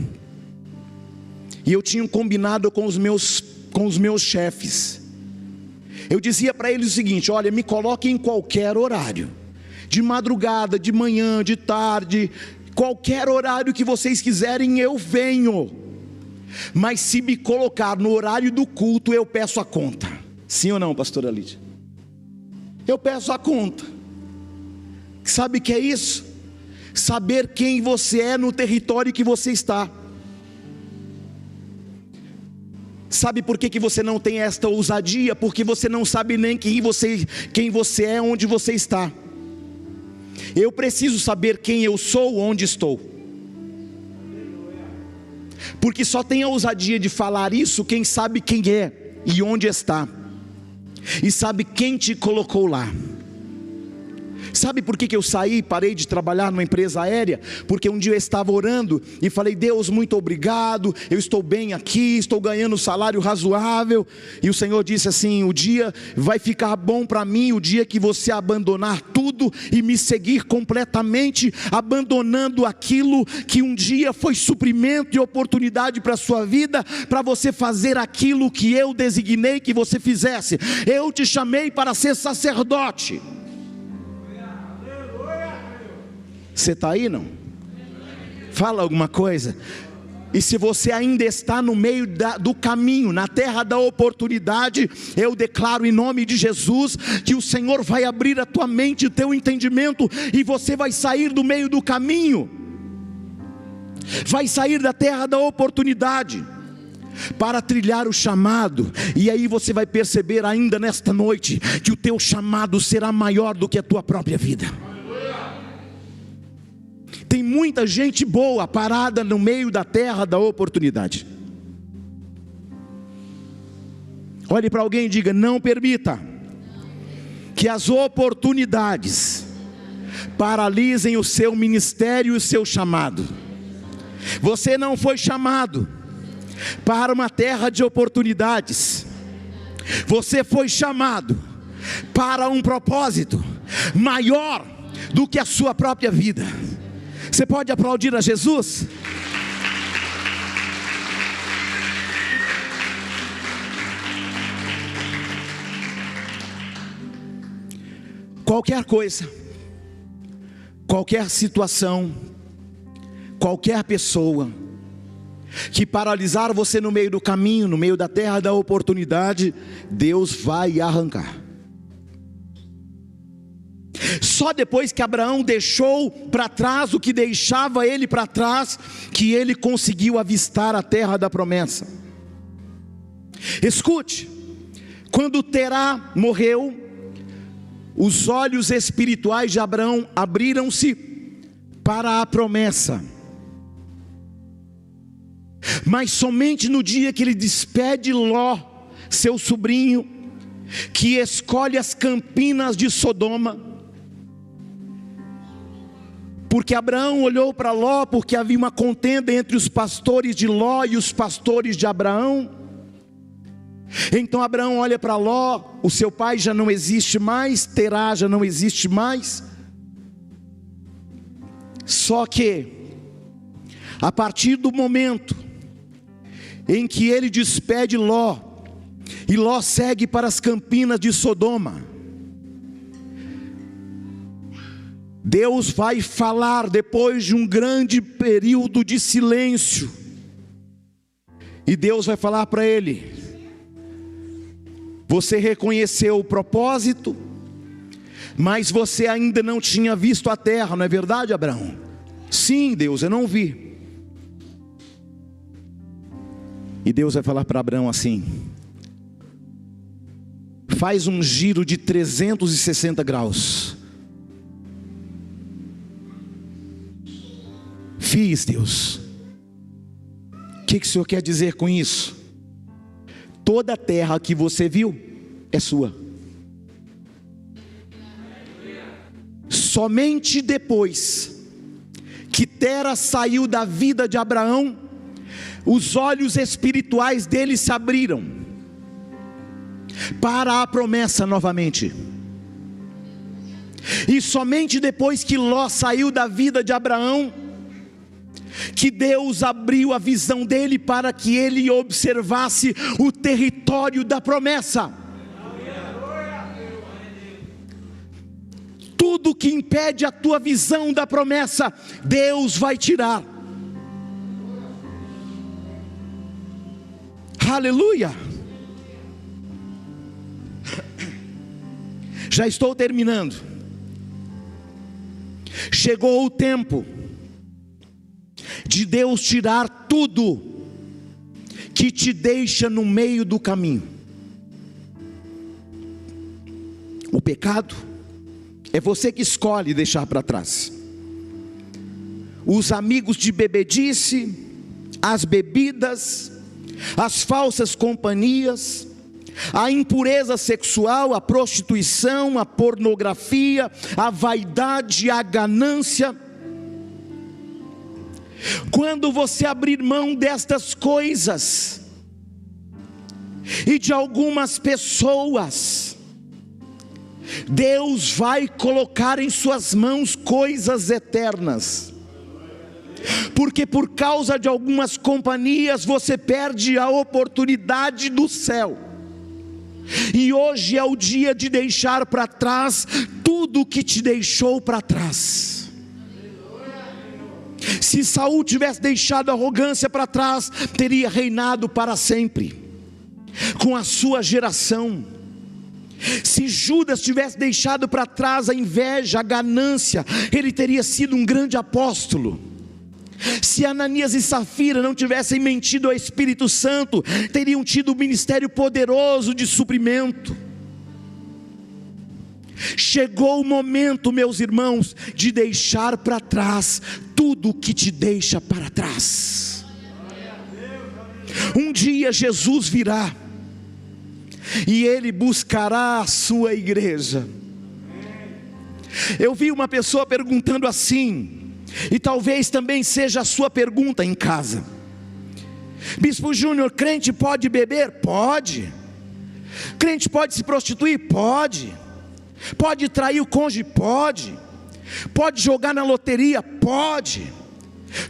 e eu tinha um combinado com os meus chefes. Eu dizia para eles o seguinte: olha, me coloque em qualquer horário, de madrugada, de manhã, de tarde, qualquer horário que vocês quiserem eu venho. Mas se me colocar no horário do culto, eu peço a conta. Sim ou não, pastora Lídia? Eu peço a conta. Sabe o que é isso? Saber quem você é no território que você está. Sabe por que você não tem esta ousadia? Porque você não sabe nem quem você é, onde você está. Eu preciso saber quem eu sou, onde estou. Porque só tem a ousadia de falar isso quem sabe quem é e onde está, e sabe quem te colocou lá. Sabe por que eu saí e parei de trabalhar numa empresa aérea? Porque um dia eu estava orando e falei: Deus, muito obrigado, eu estou bem aqui, estou ganhando um salário razoável. E o Senhor disse assim: o dia vai ficar bom para mim, o dia que você abandonar tudo e me seguir completamente, abandonando aquilo que um dia foi suprimento e oportunidade para a sua vida, para você fazer aquilo que eu designei que você fizesse. Eu te chamei para ser sacerdote. Você está aí, não? Fala alguma coisa. E se você ainda está no meio do caminho, na terra da oportunidade, eu declaro em nome de Jesus, que o Senhor vai abrir a tua mente, o teu entendimento, e você vai sair do meio do caminho, vai sair da terra da oportunidade, para trilhar o chamado. E aí você vai perceber ainda nesta noite, que o teu chamado será maior do que a tua própria vida. Tem muita gente boa parada no meio da terra da oportunidade. Olhe para alguém e diga: não permita que as oportunidades paralisem o seu ministério e o seu chamado. Você não foi chamado para uma terra de oportunidades. Você foi chamado para um propósito maior do que a sua própria vida. Você pode aplaudir a Jesus? Qualquer coisa, qualquer situação, qualquer pessoa que paralisar você no meio do caminho, no meio da terra da oportunidade, Deus vai arrancar. Só depois que Abraão deixou para trás o que deixava ele para trás, que ele conseguiu avistar a terra da promessa. Escute, quando Terá morreu, os olhos espirituais de Abraão abriram-se para a promessa. Mas somente no dia que ele despede Ló, seu sobrinho, que escolhe as campinas de Sodoma, porque Abraão olhou para Ló, porque havia uma contenda entre os pastores de Ló e os pastores de Abraão. Então Abraão olha para Ló, o seu pai já não existe mais, Terá já não existe mais. Só que, a partir do momento em que ele despede Ló, e Ló segue para as campinas de Sodoma, Deus vai falar depois de um grande período de silêncio, e Deus vai falar para ele: você reconheceu o propósito, mas você ainda não tinha visto a terra, não é verdade, Abraão? Sim, Deus, eu não vi. E Deus vai falar para Abraão assim: faz um giro de 360 graus. Fiz, Deus. O que o Senhor quer dizer com isso? Toda a terra que você viu é sua. Somente depois que Terá saiu da vida de Abraão, os olhos espirituais dele se abriram para a promessa novamente. E somente depois que Ló saiu da vida de Abraão, que Deus abriu a visão dele para que ele observasse o território da promessa. Tudo que impede a tua visão da promessa, Deus vai tirar. Aleluia. Já estou terminando. Chegou o tempo de Deus tirar tudo que te deixa no meio do caminho. O pecado é você que escolhe deixar para trás. Os amigos de bebedice, as bebidas, as falsas companhias, a impureza sexual, a prostituição, a pornografia, a vaidade, a ganância. Quando você abrir mão destas coisas e de algumas pessoas, Deus vai colocar em suas mãos coisas eternas. Porque por causa de algumas companhias você perde a oportunidade do céu. E hoje é o dia de deixar para trás tudo que te deixou para trás. Se Saul tivesse deixado a arrogância para trás, teria reinado para sempre com a sua geração. Se Judas tivesse deixado para trás a inveja, a ganância, ele teria sido um grande apóstolo. Se Ananias e Safira não tivessem mentido ao Espírito Santo, teriam tido um ministério poderoso de suprimento. Chegou o momento, meus irmãos, de deixar para trás tudo que te deixa para trás. Um dia Jesus virá e Ele buscará a sua igreja. Eu vi uma pessoa perguntando assim, e talvez também seja a sua pergunta em casa: Bispo Júnior, crente pode beber? Pode. Crente pode se prostituir? Pode. Pode trair o cônjuge? Pode. Pode jogar na loteria? Pode.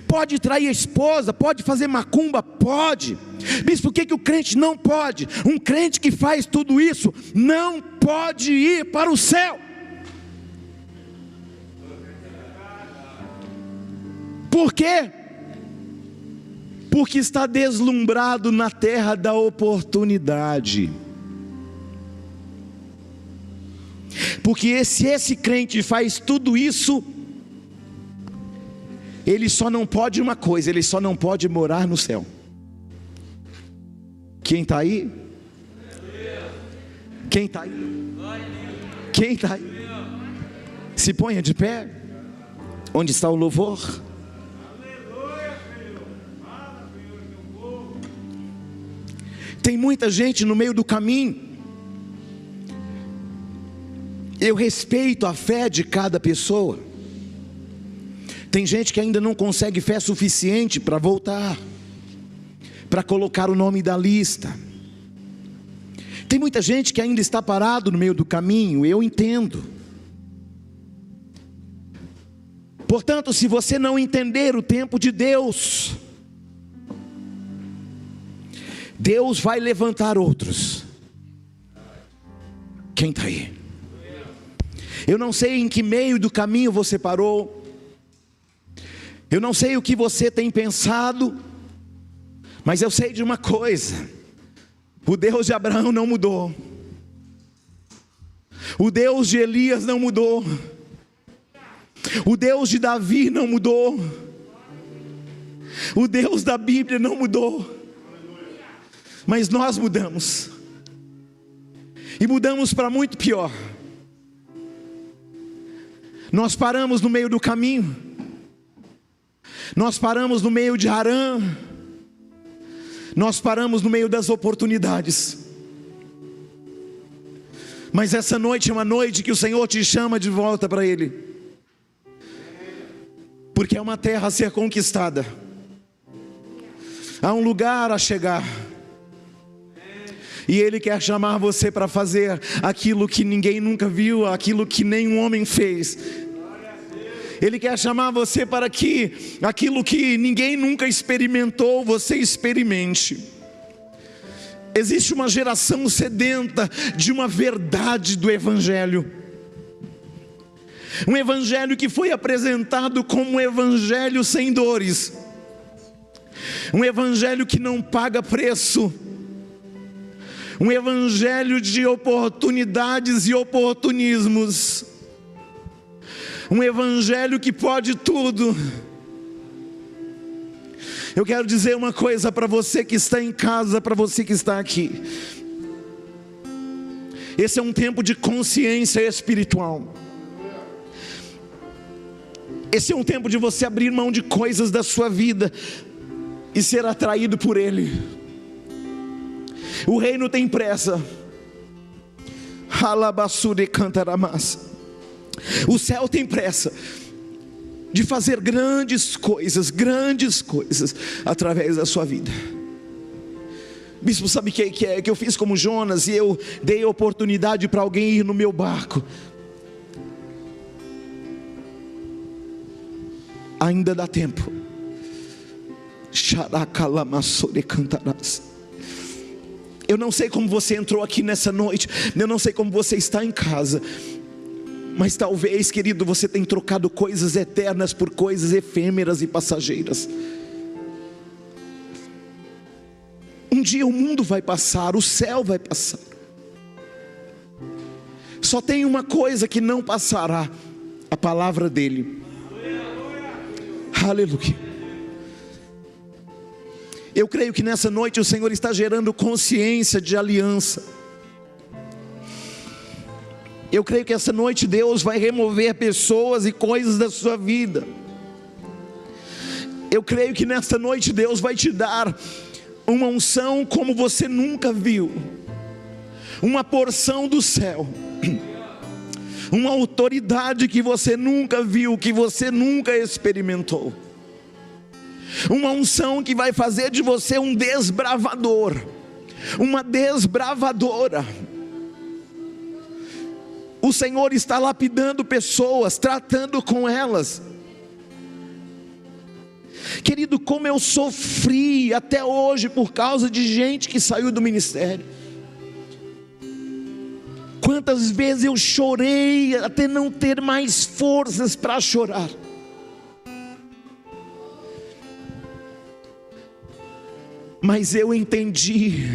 Pode trair a esposa? Pode fazer macumba? Pode. Bispo, o que o crente não pode? Um crente que faz tudo isso não pode ir para o céu. Por quê? Porque está deslumbrado na terra da oportunidade. Porque se esse crente faz tudo isso, ele só não pode uma coisa: ele só não pode morar no céu. Quem está aí? Quem está aí? Quem está aí? Se ponha de pé. Onde está o louvor? Tem muita gente no meio do caminho. Eu respeito a fé de cada pessoa. Tem gente que ainda não consegue fé suficiente para voltar, para colocar o nome da lista. Tem muita gente que ainda está parado no meio do caminho. Eu entendo. Portanto, se você não entender o tempo de Deus, Deus vai levantar outros. Quem está aí? Eu não sei em que meio do caminho você parou. Eu não sei o que você tem pensado. Mas eu sei de uma coisa: o Deus de Abraão não mudou. O Deus de Elias não mudou. O Deus de Davi não mudou. O Deus da Bíblia não mudou. Mas nós mudamos. E mudamos para muito pior. Nós paramos no meio do caminho. Nós paramos no meio de Harã. Nós paramos no meio das oportunidades. Mas essa noite é uma noite que o Senhor te chama de volta para Ele. Porque é uma terra a ser conquistada. Há um lugar a chegar. E Ele quer chamar você para fazer aquilo que ninguém nunca viu, aquilo que nenhum homem fez. Ele quer chamar você para que aquilo que ninguém nunca experimentou, você experimente. Existe uma geração sedenta de uma verdade do Evangelho. Um Evangelho que foi apresentado como um Evangelho sem dores. Um Evangelho que não paga preço. Um Evangelho de oportunidades e oportunismos. Um Evangelho que pode tudo. Eu quero dizer uma coisa para você que está em casa, para você que está aqui. Esse é um tempo de consciência espiritual. Esse é um tempo de você abrir mão de coisas da sua vida e ser atraído por Ele. O reino tem pressa. Alabassure cantaramas. O céu tem pressa de fazer grandes coisas através da sua vida. Bispo, sabe o que eu fiz como Jonas? E eu dei oportunidade para alguém ir no meu barco. Ainda dá tempo. Xaracalamassore cantarás. Eu não sei como você entrou aqui nessa noite, eu não sei como você está em casa, mas talvez, querido, você tenha trocado coisas eternas por coisas efêmeras e passageiras. Um dia o mundo vai passar, o céu vai passar. Só tem uma coisa que não passará: a palavra dele. Aleluia. Eu creio que nessa noite o Senhor está gerando consciência de aliança. Eu creio que essa noite Deus vai remover pessoas e coisas da sua vida. Eu creio que nessa noite Deus vai te dar uma unção como você nunca viu, uma porção do céu, uma autoridade que você nunca viu, que você nunca experimentou. Uma unção que vai fazer de você um desbravador, uma desbravadora. O Senhor está lapidando pessoas, tratando com elas. Querido, como eu sofri até hoje por causa de gente que saiu do ministério. Quantas vezes eu chorei até não ter mais forças para chorar. Mas eu entendi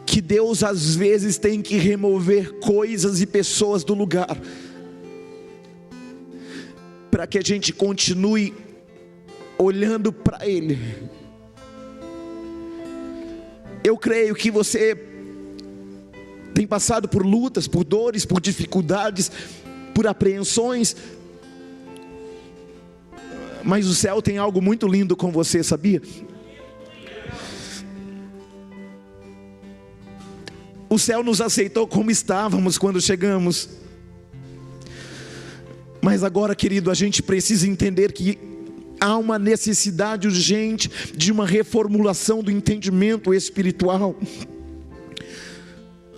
que Deus às vezes tem que remover coisas e pessoas do lugar, para que a gente continue olhando para Ele. Eu creio que você tem passado por lutas, por dores, por dificuldades, por apreensões, mas o céu tem algo muito lindo com você, sabia? O céu nos aceitou como estávamos quando chegamos. Mas agora, querido, a gente precisa entender que há uma necessidade urgente de uma reformulação do entendimento espiritual.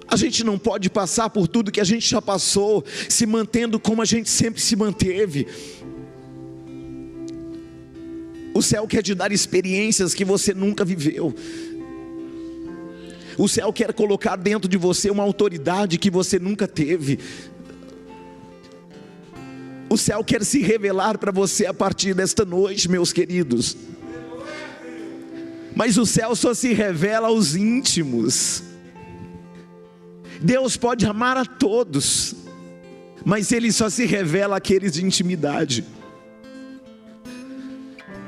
A gente não pode passar por tudo que a gente já passou, se mantendo como a gente sempre se manteve. O céu quer te dar experiências que você nunca viveu. O céu quer colocar dentro de você uma autoridade que você nunca teve. O céu quer se revelar para você a partir desta noite, meus queridos. Mas o céu só se revela aos íntimos. Deus pode amar a todos, mas Ele só se revela àqueles de intimidade.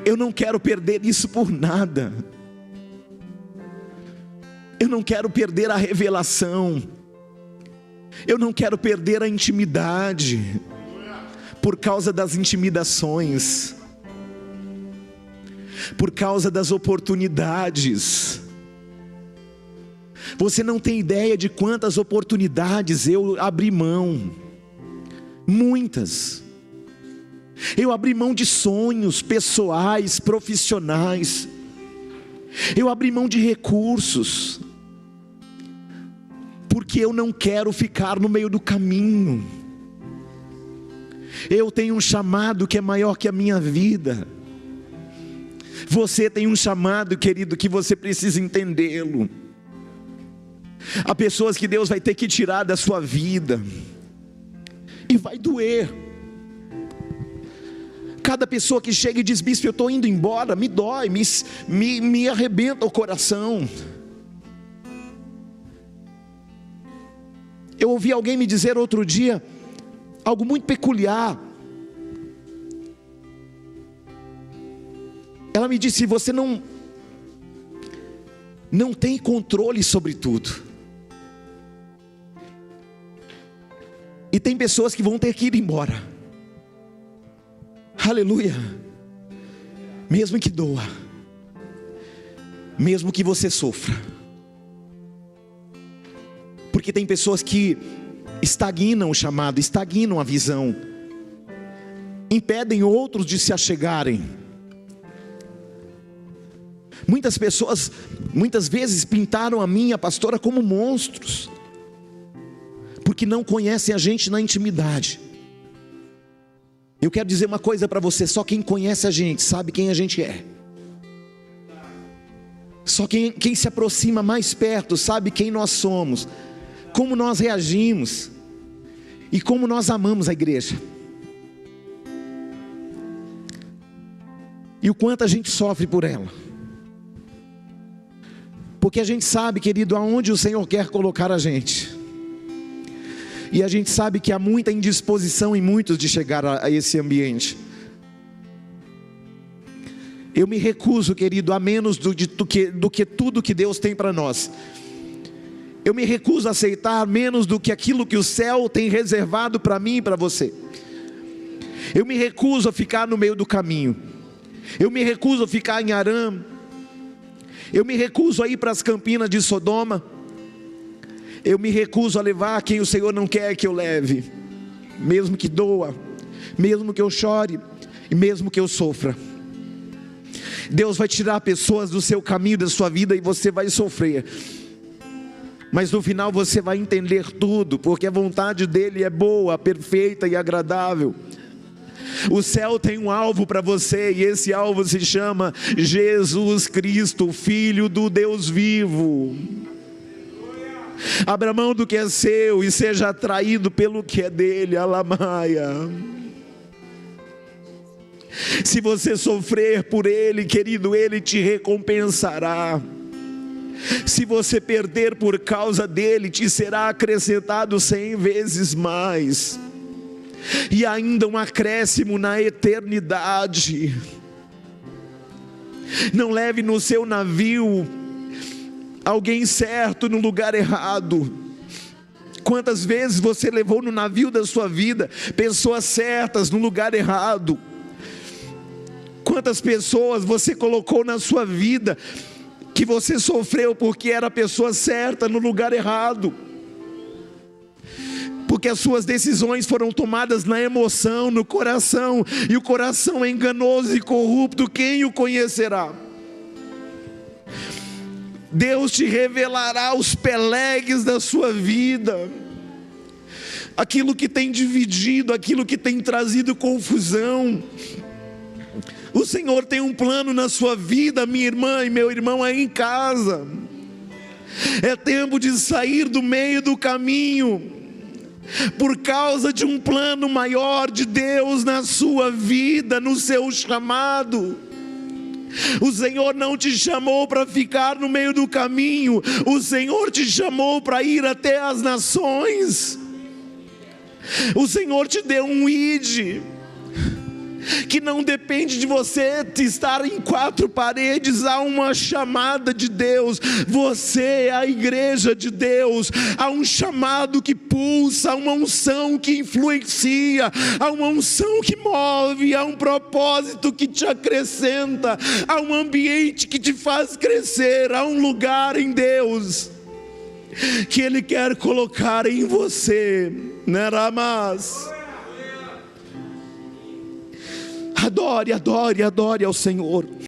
Eu não quero perder isso por nada. Eu não quero perder a revelação. Eu não quero perder a intimidade por causa das intimidações, por causa das oportunidades. Você não tem ideia de quantas oportunidades eu abri mão. Muitas. Eu abri mão de sonhos pessoais, profissionais. Eu abri mão de recursos, porque eu não quero ficar no meio do caminho. Eu tenho um chamado que é maior que a minha vida. Você tem um chamado, querido, que você precisa entendê-lo. Há pessoas que Deus vai ter que tirar da sua vida, e vai doer. Cada pessoa que chega e diz: bispo, eu estou indo embora, me dói, me arrebenta o coração. Eu ouvi alguém me dizer outro dia algo muito peculiar. Ela me disse: você não tem controle sobre tudo. E tem pessoas que vão ter que ir embora. Aleluia. Mesmo que doa. mesmo que você sofra. Porque tem pessoas que estagnam o chamado, estagnam a visão, impedem outros de se achegarem. Muitas pessoas, muitas vezes pintaram a mim, a pastora, como monstros, porque não conhecem a gente na intimidade. Eu quero dizer uma coisa para você: só quem conhece a gente sabe quem a gente é. Só quem se aproxima mais perto sabe quem nós somos, como nós reagimos e como nós amamos a igreja. E o quanto a gente sofre por ela. Porque a gente sabe, querido, aonde o Senhor quer colocar a gente. E a gente sabe que há muita indisposição em muitos de chegar a esse ambiente. Eu me recuso, querido, a menos do que tudo que Deus tem para nós. Eu me recuso a aceitar menos do que aquilo que o céu tem reservado para mim e para você. Eu me recuso a ficar no meio do caminho. Eu me recuso a ficar em Arã. Eu me recuso a ir para as campinas de Sodoma. Eu me recuso a levar quem o Senhor não quer que eu leve, mesmo que doa, mesmo que eu chore e mesmo que eu sofra. Deus vai tirar pessoas do seu caminho, da sua vida, e você vai sofrer, mas no final você vai entender tudo, porque a vontade dele é boa, perfeita e agradável. O céu tem um alvo para você, e esse alvo se chama Jesus Cristo, Filho do Deus vivo. Abra mão do que é seu e seja atraído pelo que é dele. Alamaia. Se você sofrer por ele, querido, ele te recompensará. Se você perder por causa dele, te será acrescentado 100 vezes mais. E ainda um acréscimo na eternidade. Não leve no seu navio alguém certo no lugar errado. Quantas vezes você levou no navio da sua vida pessoas certas no lugar errado? Quantas pessoas você colocou na sua vida que você sofreu porque era a pessoa certa no lugar errado? Porque as suas decisões foram tomadas na emoção, no coração, e o coração é enganoso e corrupto, quem o conhecerá? Deus te revelará os pelegues da sua vida, aquilo que tem dividido, aquilo que tem trazido confusão. O Senhor tem um plano na sua vida, minha irmã e meu irmão, aí em casa. É tempo de sair do meio do caminho, por causa de um plano maior de Deus na sua vida, no seu chamado. O Senhor não te chamou para ficar no meio do caminho, o Senhor te chamou para ir até as nações. O Senhor te deu um ID, que não depende de você estar em 4 paredes. Há uma chamada de Deus, você é a igreja de Deus. Há um chamado que pulsa, há uma unção que influencia, há uma unção que move, há um propósito que te acrescenta, há um ambiente que te faz crescer, há um lugar em Deus que Ele quer colocar em você. Neramas. Adore, adore, adore ao Senhor.